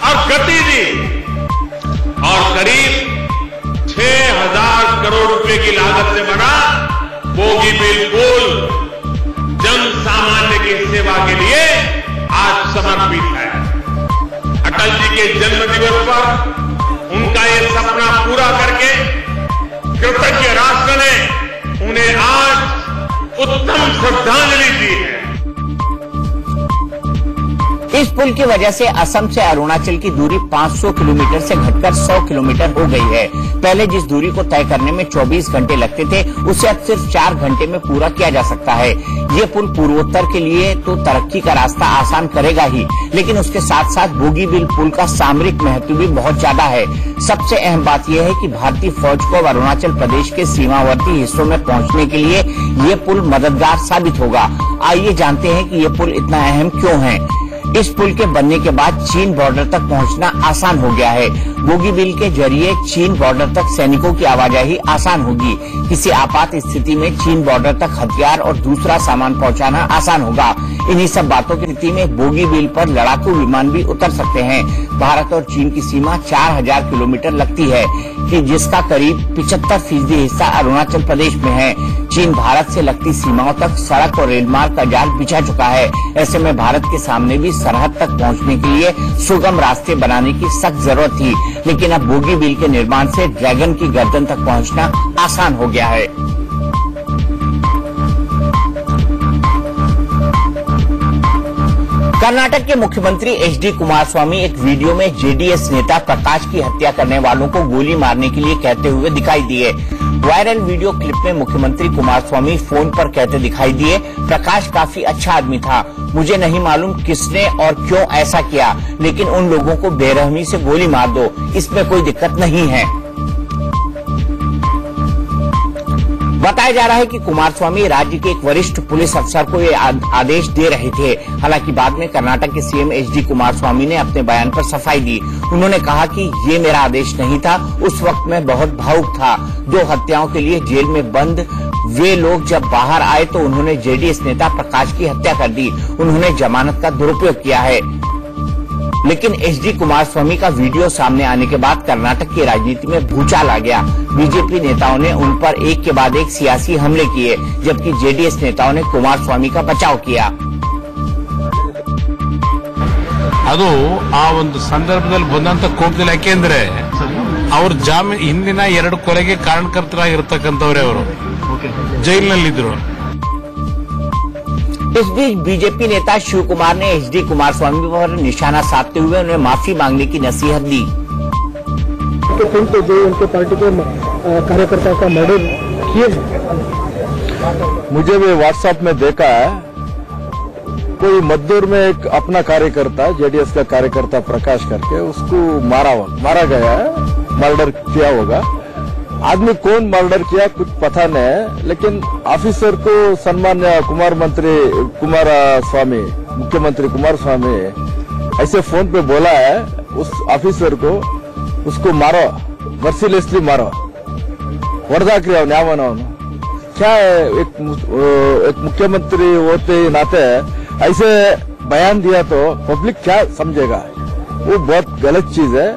और गति दी और करीब 6,000 करोड़ उनके जन्मदिवस पर उनका ये सपना पूरा करके कृतज्ञ राष्ट्र ने उन्हें आज उत्तम श्रद्धांजलि दी है। इस पुल की वजह से असम से अरुणाचल की दूरी 500 किलोमीटर से घटकर 100 किलोमीटर हो गई है। पहले जिस दूरी को तय करने में 24 घंटे लगते थे, उसे अब सिर्फ 4 घंटे में पूरा किया जा सकता है। ये पुल पूर्वोत्तर के लिए तो तरक्की का रास्ता आसान करेगा ही, लेकिन उसके साथ साथ बोगीबील पुल का सामरिक महत्व भी बहुत ज्यादा है। सबसे अहम बात यह है कि भारतीय फौज को अरुणाचल प्रदेश के सीमावर्ती हिस्सों में पहुंचने के लिए ये पुल मददगार साबित होगा। आइए जानते हैं कि ये पुल इतना अहम क्यों है। इस पुल के बनने के बाद चीन बॉर्डर तक पहुंचना आसान हो गया है। बोगीबील के जरिए चीन बॉर्डर तक सैनिकों की आवाजाही आसान होगी। किसी आपात स्थिति में चीन बॉर्डर तक हथियार और दूसरा सामान पहुंचाना आसान होगा। इन्हीं सब बातों की स्थिति में बोगीबील पर लड़ाकू विमान भी उतर सकते हैं। भारत और चीन की सीमा 4000 किलोमीटर लगती है, कि जिसका करीब 75% हिस्सा अरुणाचल प्रदेश में है। चीन भारत से लगती सीमाओं तक सड़क और रेल मार्ग का जाल बिछा चुका है। ऐसे में भारत के सामने भी सरहद तक पहुंचने के लिए सुगम रास्ते बनाने की सख्त जरूरत थी, लेकिन अब बोगीबील के निर्माण से ड्रैगन की गर्दन तक पहुंचना आसान हो गया है। कर्नाटक के मुख्यमंत्री एचडी कुमारस्वामी एक वीडियो में जेडीएस नेता प्रकाश की हत्या करने वालों को गोली मारने के लिए कहते हुए दिखाई दिए। वायरल वीडियो क्लिप में मुख्यमंत्री कुमारस्वामी फोन पर कहते दिखाई दिए, प्रकाश काफी अच्छा आदमी था, मुझे नहीं मालूम किसने और क्यों ऐसा किया, लेकिन उन लोगों को बेरहमी से गोली मार दो, इसमें कोई दिक्कत नहीं है। बताया जा रहा है कि कुमारस्वामी राज्य के एक वरिष्ठ पुलिस अफसर को ये आदेश दे रहे थे। हालांकि बाद में कर्नाटक के सीएम एचडी कुमारस्वामी ने अपने बयान पर सफाई दी। उन्होंने कहा कि ये मेरा आदेश नहीं था, उस वक्त मैं बहुत भावुक था। 2 हत्याओं के लिए जेल में बंद वे लोग जब बाहर आए तो उन्होंने जेडीएस नेता प्रकाश की हत्या कर दी। उन्होंने जमानत का दुरुपयोग किया है। लेकिन एचडी कुमारस्वामी का वीडियो सामने आने के बाद कर्नाटक की राजनीति में भूचाल आ गया। बीजेपी नेताओं ने उन पर एक के बाद एक सियासी हमले किए, जबकि जेडीएस नेताओं ने कुमारस्वामी का बचाव किया। ಅದು ಆ ಒಂದು ಸಂದರ್ಭದಲ್ಲಿ ಬಂದಂತ ಕೋಪದಲ್ಲಿ ಯಾಕೆಂದ್ರೆ ಅವ್ರ ಜಾಮೀನು ಹಿಂದಿನ 2 ಕೊಲೆಗೆ ಕಾರಣಕರ್ತರಾಗಿರ್ತಕ್ಕಂಥವ್ರೆ ಅವರು ಜೈಲಿನಲ್ಲಿದ್ರು। इस बीच बीजेपी नेता शिव कुमार ने एचडी कुमारस्वामी पर निशाना साधते हुए उन्हें माफी मांगने की नसीहत दी। तो जो उनके पार्टी के कार्यकर्ताओं का मर्डर किए, मुझे भी व्हाट्सएप में देखा है, कोई मजदूर में एक अपना कार्यकर्ता जेडीएस का कार्यकर्ता प्रकाश करके उसको मारा गया है, मर्डर किया होगा। आदमी कौन मर्डर किया कुछ पता नहीं है, लेकिन ऑफिसर को सम्मान्य मुख्यमंत्री कुमारस्वामी ऐसे फोन पे बोला है उस ऑफिसर को, उसको मारो, मर्सीलेसली मारो, वर्दा किया न्यावन। क्या है, एक मुख्यमंत्री होते नाते ऐसे बयान दिया तो पब्लिक क्या समझेगा, वो बहुत गलत चीज है।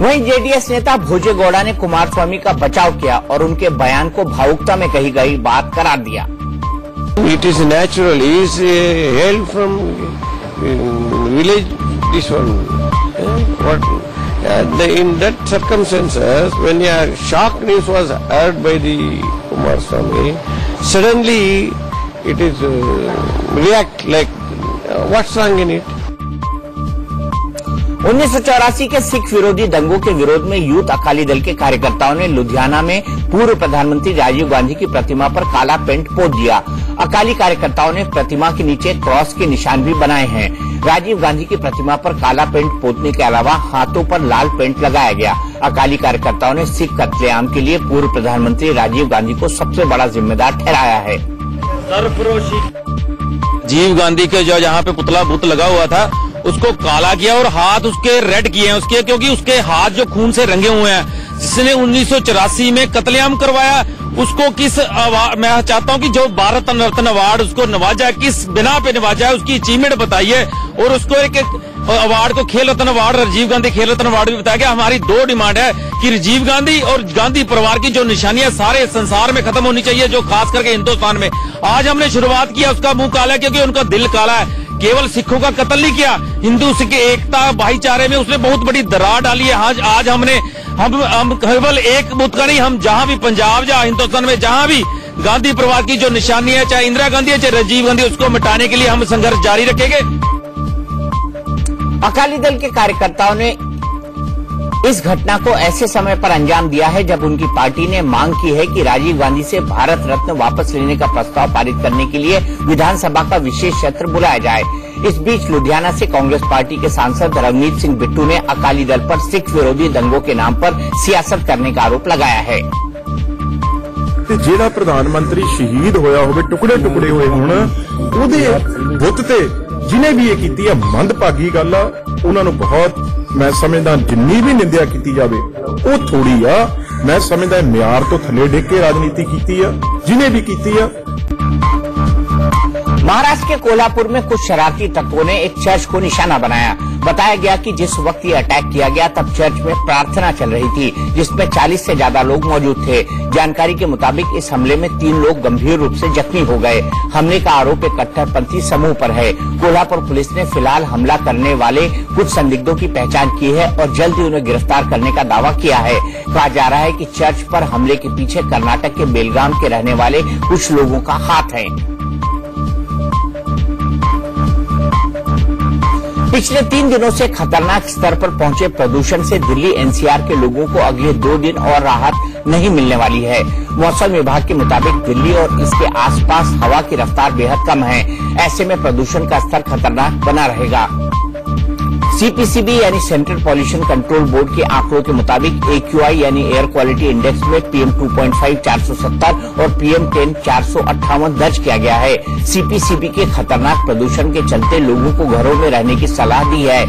वहीं जेडीएस नेता भोजे गौड़ा ने कुमारस्वामी का बचाव किया और उनके बयान को भावुकता में कही गई बात करार दिया। It is natural. He is hailed from village. This one. In that circumstances, when a shock news was heard by the Kumaraswamy, suddenly it is react like what's wrong in it? 1984 के सिख विरोधी दंगों के विरोध में यूथ अकाली दल के कार्यकर्ताओं ने लुधियाना में पूर्व प्रधानमंत्री राजीव गांधी की प्रतिमा पर काला पेंट पोत दिया। अकाली कार्यकर्ताओं ने प्रतिमा के नीचे क्रॉस के निशान भी बनाए हैं। राजीव गांधी की प्रतिमा पर काला पेंट पोतने के अलावा हाथों पर लाल पेंट लगाया गया। अकाली कार्यकर्ताओं ने सिख कत्लेआम के लिए पूर्व प्रधानमंत्री राजीव गांधी को सबसे बड़ा जिम्मेदार ठहराया है। राजीव गांधी के जो जहाँ पे पुतला बुत लगा हुआ था उसको काला किया और हाथ उसके रेड किए हैं उसके, क्योंकि उसके हाथ जो खून से रंगे हुए हैं। जिसने 1984 में कत्लेआम करवाया उसको मैं चाहता हूं कि जो भारत रत्न अवार्ड उसको नवाजा है, किस बिना पे नवाजा है, उसकी अचीवमेंट बताइए। और उसको एक अवार्ड को खेल रत्न अवार्ड, राजीव गांधी खेल रत्न अवार्ड भी बताया गया। हमारी 2 डिमांड है कि राजीव गांधी और गांधी परिवार की जो निशानियां सारे संसार में खत्म होनी चाहिए, जो खास करके हिंदुस्तान में। आज हमने शुरुआत किया, उसका मुंह काला है क्योंकि उनका दिल काला है। केवल सिखों का कत्ल नहीं किया, हिंदू सिख एकता भाईचारे में उसने बहुत बड़ी दरार डाली है। आज हम केवल एक बुत का नहीं, हम जहां भी पंजाब या हिंदुस्तान में जहां भी गांधी परिवार की जो निशानी है, चाहे इंदिरा गांधी है चाहे राजीव गांधी, उसको मिटाने के लिए हम संघर्ष जारी रखेंगे। अकाली दल के कार्यकर्ताओं ने इस घटना को ऐसे समय पर अंजाम दिया है जब उनकी पार्टी ने मांग की है कि राजीव गांधी से भारत रत्न वापस लेने का प्रस्ताव पारित करने के लिए विधानसभा का विशेष सत्र बुलाया जाए। इस बीच लुधियाना से कांग्रेस पार्टी के सांसद रवनीत सिंह बिट्टू ने अकाली दल पर सिख विरोधी दंगों के नाम पर सियासत करने का आरोप लगाया है। ਜਿਹੜਾ ਪ੍ਰਧਾਨ ਮੰਤਰੀ ਸ਼ਹੀਦ ਹੋਇਆ ਹੋਵੇ, ਟੁਕੜੇ ਟੁਕੜੇ ਹੋਏ ਹੋਣ, ਉਹਦੇ ਬੁੱਤ ਤੇ ਜਿਹਨੇ ਵੀ ਇਹ ਕੀਤੀ ਆ ਮੰਦਭਾਗੀ ਗੱਲ ਆ। ਉਹਨਾਂ ਨੂੰ ਬਹੁਤ ਮੈਂ ਸਮਝਦਾ ਜਿੰਨੀ ਵੀ ਨਿੰਦਿਆ ਕੀਤੀ ਜਾਵੇ ਉਹ ਥੋੜੀ ਆ। ਮੈਂ ਸਮਝਦਾ ਮਿਆਰ ਤੋਂ ਥੱਲੇ ਡਿੱਗ ਕੇ ਰਾਜਨੀਤੀ ਕੀਤੀ ਆ ਜਿਹਨੇ ਵੀ ਕੀਤੀ ਆ। महाराष्ट्र के कोल्हापुर में कुछ शरारती तत्वों ने एक चर्च को निशाना बनाया। बताया गया कि जिस वक्त ये अटैक किया गया तब चर्च में प्रार्थना चल रही थी, जिसमें 40 से ज्यादा लोग मौजूद थे। जानकारी के मुताबिक इस हमले में 3 लोग गंभीर रूप से जख्मी हो गए। हमले का आरोप एक कट्टरपंथी समूह पर है। कोल्हापुर पुलिस ने फिलहाल हमला करने वाले कुछ संदिग्धों की पहचान की है और जल्द ही उन्हें गिरफ्तार करने का दावा किया है। कहा जा रहा है कि चर्च पर हमले के पीछे कर्नाटक के बेलगाम के रहने वाले कुछ लोगों का हाथ है। पिछले 3 दिनों से खतरनाक स्तर पर पहुंचे प्रदूषण से दिल्ली एनसीआर के लोगों को अगले 2 दिन और राहत नहीं मिलने वाली है। मौसम विभाग के मुताबिक दिल्ली और इसके आसपास हवा की रफ्तार बेहद कम है। ऐसे में प्रदूषण का स्तर खतरनाक बना रहेगा। सीपीसीबी यानी सेंट्रल पॉल्यूशन कंट्रोल बोर्ड के आंकड़ों के मुताबिक AQI यानी एयर क्वालिटी इंडेक्स में PM 2.5 470 और PM 10 458 दर्ज किया गया है। सीपीसीबी के खतरनाक प्रदूषण के चलते लोगों को घरों में रहने की सलाह दी है।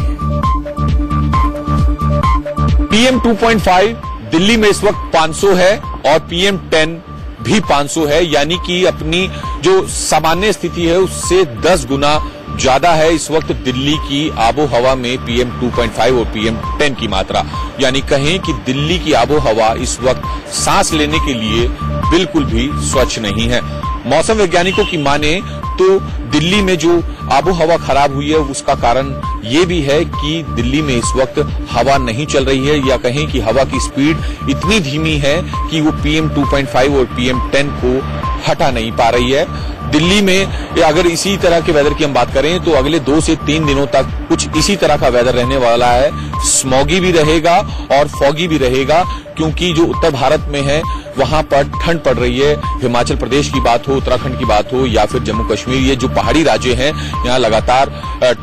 PM 2.5 दिल्ली में इस वक्त 500 है और PM 10 भी 500 है, यानी कि अपनी जो सामान्य स्थिति है उससे 10 गुना ज्यादा है इस वक्त दिल्ली की आबो हवा में PM 2.5 और PM 10 की मात्रा। यानी कहें कि दिल्ली की आबो हवा इस वक्त सांस लेने के लिए बिल्कुल भी स्वच्छ नहीं है। मौसम वैज्ञानिकों की माने तो दिल्ली में जो आबो हवा खराब हुई है उसका कारण ये भी है कि दिल्ली में इस वक्त हवा नहीं चल रही है, या कहें कि हवा की स्पीड इतनी धीमी है कि वो PM 2.5 और PM 10 को हटा नहीं पा रही है। दिल्ली में अगर इसी तरह के वेदर की हम बात करें तो अगले 2 से 3 दिनों तक कुछ इसी तरह का वेदर रहने वाला है। स्मॉगी भी रहेगा और फॉगी भी रहेगा, क्योंकि जो उत्तर भारत में है वहां पर ठंड पड़ रही है। हिमाचल प्रदेश की बात हो, उत्तराखंड की बात हो या फिर जम्मू कश्मीर, ये जो पहाड़ी राज्य हैं यहाँ लगातार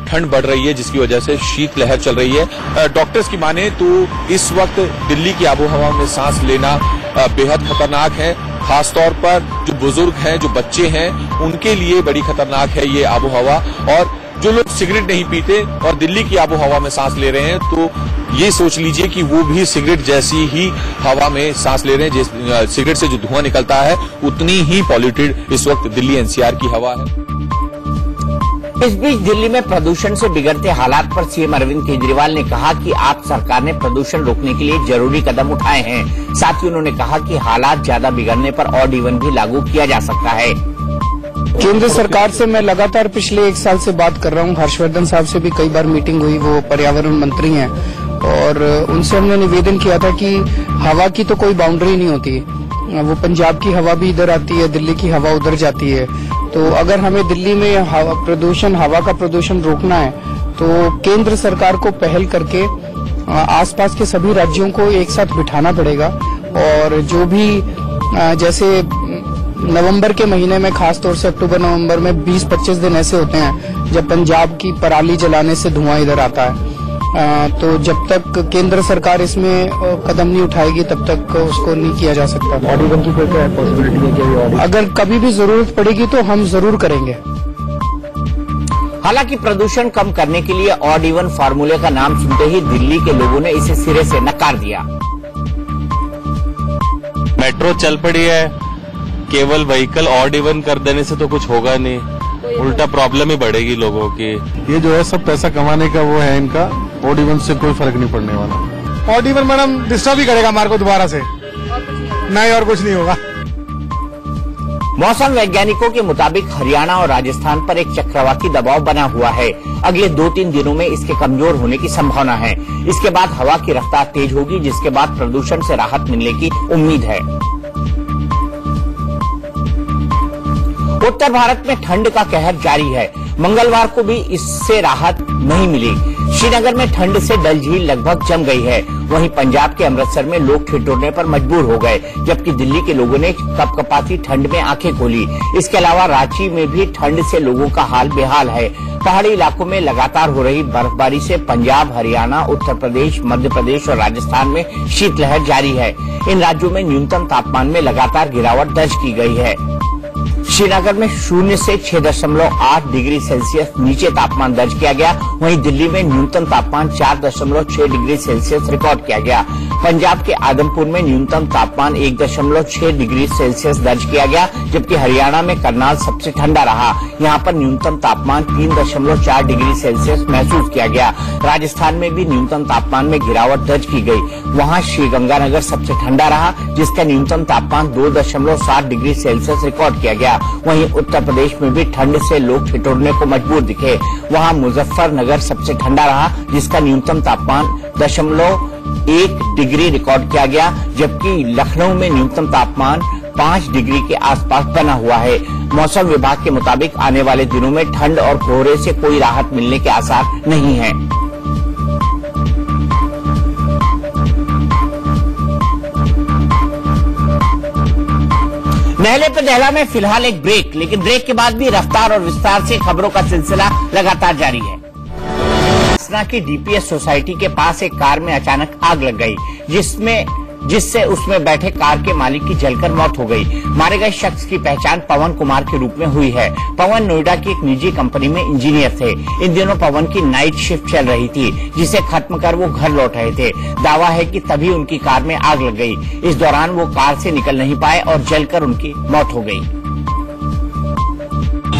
ठंड बढ़ रही है, जिसकी वजह से शीतलहर चल रही है। डॉक्टर्स की माने तो इस वक्त दिल्ली की आबोहवा में सांस लेना बेहद खतरनाक है। खासतौर पर जो बुजुर्ग हैं, जो बच्चे हैं, उनके लिए बड़ी खतरनाक है ये आबोहवा। और जो लोग सिगरेट नहीं पीते और दिल्ली की आबोहवा में सांस ले रहे हैं तो ये सोच लीजिए कि वो भी सिगरेट जैसी ही हवा में सांस ले रहे हैं। सिगरेट से जो धुआं निकलता है उतनी ही पॉल्यूटेड इस वक्त दिल्ली एनसीआर की हवा है। इस बीच दिल्ली में प्रदूषण से बिगड़ते हालात पर सीएम अरविंद केजरीवाल ने कहा कि आप सरकार ने प्रदूषण रोकने के लिए जरूरी कदम उठाए हैं। साथ ही उन्होंने कहा कि हालात ज्यादा बिगड़ने पर ऑड इवन भी लागू किया जा सकता है। केंद्र सरकार से मैं लगातार पिछले 1 साल से बात कर रहा हूं। हर्षवर्धन साहब से भी कई बार मीटिंग हुई, वो पर्यावरण मंत्री हैं, और उनसे हमने निवेदन किया था कि हवा की तो कोई बाउंड्री नहीं होती। वो पंजाब की हवा भी इधर आती है, दिल्ली की हवा उधर जाती है। तो अगर हमें दिल्ली में हवा का प्रदूषण रोकना है तो केंद्र सरकार को पहल करके आसपास के सभी राज्यों को एक साथ बिठाना पड़ेगा। और जो भी जैसे नवंबर के महीने में, खासतौर से अक्टूबर नवंबर में 20-25 दिन ऐसे होते हैं जब पंजाब की पराली जलाने से धुआं इधर आता है। तो जब तक केंद्र सरकार इसमें कदम नहीं उठाएगी तब तक उसको नहीं किया जा सकता। ऑड इवन की कोई पॉसिबिलिटी है क्या? अगर कभी भी जरूरत पड़ेगी तो हम जरूर करेंगे। हालांकि प्रदूषण कम करने के लिए ऑड इवन फार्मूले का नाम सुनते ही दिल्ली के लोगों ने इसे सिरे से नकार दिया। मेट्रो चल पड़ी है, केवल व्हीकल ऑड इवन कर देने से तो कुछ होगा नहीं, उल्टा प्रॉब्लम ही बढ़ेगी लोगों की। ये जो है सब पैसा कमाने का वो है इनका, ऑड इवन से कोई फर्क नहीं पड़ने वाला। ऑड इवन मैडम डिस्टर्ब ही करेगा हमारे को दोबारा से, नहीं और कुछ नहीं होगा। मौसम वैज्ञानिकों के मुताबिक हरियाणा और राजस्थान पर एक चक्रवाती दबाव बना हुआ है। अगले 2-3 दिनों में इसके कमजोर होने की संभावना है। इसके बाद हवा की रफ्तार तेज होगी, जिसके बाद प्रदूषण से राहत मिलने की उम्मीद है। उत्तर भारत में ठंड का कहर जारी है। मंगलवार को भी इससे राहत नहीं मिली। श्रीनगर में ठंड से डल झील लगभग जम गई है। वहीं पंजाब के अमृतसर में लोग ठिठुरने पर मजबूर हो गए, जबकि दिल्ली के लोगों ने कपकपाती ठंड में आंखें खोली। इसके अलावा रांची में भी ठंड से लोगों का हाल बेहाल है। पहाड़ी इलाकों में लगातार हो रही बर्फबारी से पंजाब, हरियाणा, उत्तर प्रदेश, मध्य प्रदेश और राजस्थान में शीतलहर जारी है। इन राज्यों में न्यूनतम तापमान में लगातार गिरावट दर्ज की गई है। श्रीनगर में 0 से 6.8 डिग्री सेल्सियस नीचे तापमान दर्ज किया गया। वहीं दिल्ली में न्यूनतम तापमान 4.6 डिग्री सेल्सियस रिकॉर्ड किया गया। पंजाब के आदमपुर में न्यूनतम तापमान 1.6 डिग्री सेल्सियस दर्ज किया गया, जबकि हरियाणा में करनाल सबसे ठंडा रहा। यहाँ पर न्यूनतम तापमान 3.4 डिग्री सेल्सियस महसूस किया गया। राजस्थान में भी न्यूनतम तापमान में गिरावट दर्ज की गई। वहाँ श्रीगंगानगर सबसे ठंडा रहा, जिसका न्यूनतम तापमान 2.7 डिग्री सेल्सियस रिकॉर्ड किया गया। वहीं उत्तर प्रदेश में भी ठंड से लोग ठिठुरने को मजबूर दिखे। वहां मुजफ्फरनगर सबसे ठंडा रहा, जिसका न्यूनतम तापमान 0.1 डिग्री रिकॉर्ड किया गया, जबकि लखनऊ में न्यूनतम तापमान 5 डिग्री के आसपास बना हुआ है। मौसम विभाग के मुताबिक आने वाले दिनों में ठंड और कोहरे से कोई राहत मिलने के आसार नहीं है। नहले पे दहला में फिलहाल एक ब्रेक, लेकिन ब्रेक के बाद भी रफ्तार और विस्तार से खबरों का सिलसिला लगातार जारी है। सतना की डीपीएस सोसाइटी के पास एक कार में अचानक आग लग गई, जिससे उसमें बैठे कार के मालिक की जलकर मौत हो गई। मारे गए शख्स की पहचान पवन कुमार के रूप में हुई है। पवन नोएडा की एक निजी कंपनी में इंजीनियर थे। इन दिनों पवन की नाइट शिफ्ट चल रही थी, जिसे खत्म कर वो घर लौट रहे थे। दावा है कि तभी उनकी कार में आग लग गई। इस दौरान वो कार से निकल नहीं पाए और जलकर उनकी मौत हो गई।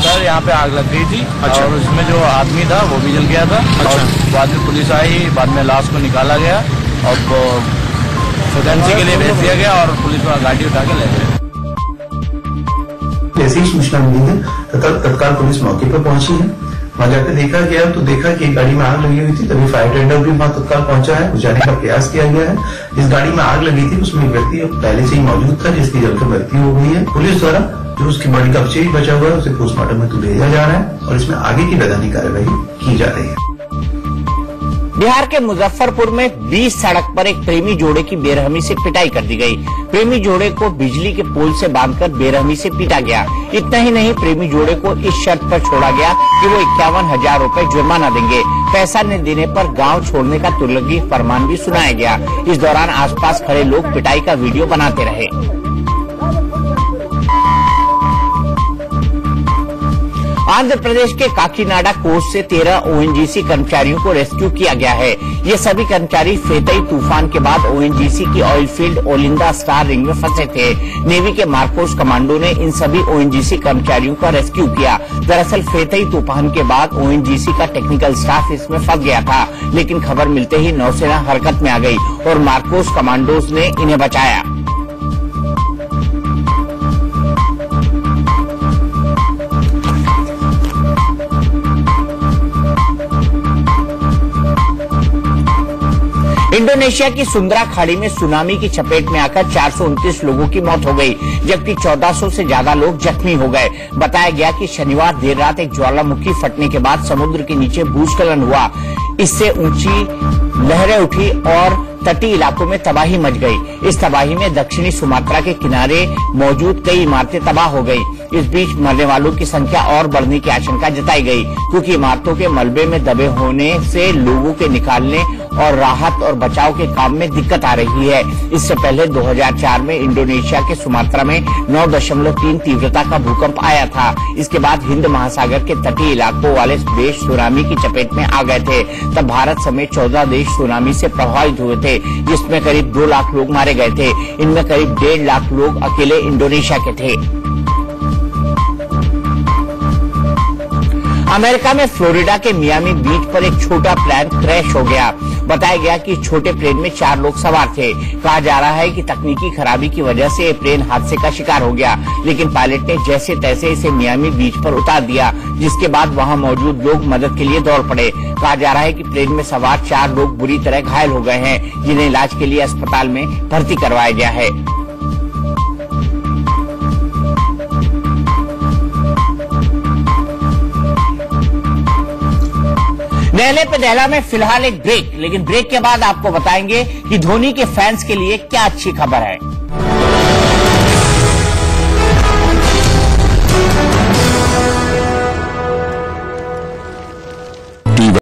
सर यहाँ पे आग लग गई थी। अच्छा। और उसमें जो आदमी था वो भी जल गया था। अच्छा। और बाद में पुलिस आई, बाद में लाश को निकाला गया और फोरेंसिक के लिए भेज दिया गया और पुलिस वाला गाड़ी उठा के ले गए। जैसे ही सूचना मिली है तत्काल पुलिस मौके पर पहुंची है। वहां जाकर देखा गया तो देखा कि एक गाड़ी में आग लगी हुई थी। तभी फायर टेंडर भी वहां तत्काल पहुंचा है, बुझाने का प्रयास किया गया है। जिस गाड़ी में आग लगी थी उसमें एक व्यक्ति पहले से ही मौजूद था, जिसकी जलकर मृत्यु हो गई है। पुलिस द्वारा जो उसकी बॉडी का अवशेष बचा हुआ है उसे पोस्टमार्टम हेतु भेजा जा रहा है और इसमें आगे की वैधानिक कार्यवाही की जा रही है। बिहार के मुजफ्फरपुर में 20 सड़क पर एक प्रेमी जोड़े की बेरहमी से पिटाई कर दी गई। प्रेमी जोड़े को बिजली के पोल से बांधकर बेरहमी से पीटा गया। इतना ही नहीं, प्रेमी जोड़े को इस शर्त पर छोड़ा गया कि वो 51,000 रुपए जुर्माना देंगे। पैसा न देने पर गांव छोड़ने का तुगलकी फरमान भी सुनाया गया। इस दौरान आसपास खड़े लोग पिटाई का वीडियो बनाते रहे। आंध्र प्रदेश के काकीनाडा कोस्ट से 13 ओएनजीसी कर्मचारियों को रेस्क्यू किया गया है। ये सभी कर्मचारी फेतई तूफान के बाद ओएनजीसी की ऑयल फील्ड ओलिंदा स्टार रिंग में फंसे थे। नेवी के मार्कोस कमांडो ने इन सभी ओएनजीसी कर्मचारियों का रेस्क्यू किया। दरअसल फेतई तूफान के बाद ओएनजीसी का टेक्निकल स्टाफ इसमें फंस गया था, लेकिन खबर मिलते ही नौसेना हरकत में आ गई और मार्कोस कमांडोज ने इन्हें बचाया। इंडोनेशिया की सुंदरा खाड़ी में सुनामी की चपेट में आकर 429 लोगों की मौत हो गई, जबकि 1400 से ज्यादा लोग जख्मी हो गए। बताया गया कि शनिवार देर रात एक ज्वालामुखी फटने के बाद समुद्र के नीचे भूस्खलन हुआ। इससे ऊंची लहरें उठी और तटीय इलाकों में तबाही मच गई। इस तबाही में दक्षिणी सुमात्रा के किनारे मौजूद कई इमारतें तबाह हो गई। इस बीच मरने वालों की संख्या और बढ़ने की आशंका जताई गई, क्योंकि इमारतों के मलबे में दबे होने से लोगों के निकालने और राहत और बचाव के काम में दिक्कत आ रही है। इससे पहले 2004 में इंडोनेशिया के सुमात्रा में 9.3 तीव्रता का भूकंप आया था। इसके बाद हिंद महासागर के तटीय इलाकों वाले देश सुनामी की चपेट में आ गए थे। तब भारत समेत 14 देश सुनामी से प्रभावित हुए थे, जिसमें करीब 2 लाख लोग मारे गए थे। इनमें करीब 1.5 लाख लोग अकेले इंडोनेशिया के थे। अमेरिका में फ्लोरिडा के मियामी बीच पर एक छोटा प्लेन क्रैश हो गया। बताया गया कि छोटे प्लेन में 4 लोग सवार थे। कहा जा रहा है कि तकनीकी खराबी की वजह से प्लेन हादसे का शिकार हो गया, लेकिन पायलट ने जैसे तैसे इसे मियामी बीच पर उतार दिया, जिसके बाद वहां मौजूद लोग मदद के लिए दौड़ पड़े। कहा जा रहा है कि प्लेन में सवार 4 लोग बुरी तरह घायल हो गए हैं, जिन्हें इलाज के लिए अस्पताल में भर्ती करवाया गया है। दहले पे दहला में फिलहाल एक ब्रेक, लेकिन ब्रेक के बाद आपको बताएंगे कि धोनी के फैंस के लिए क्या अच्छी खबर है।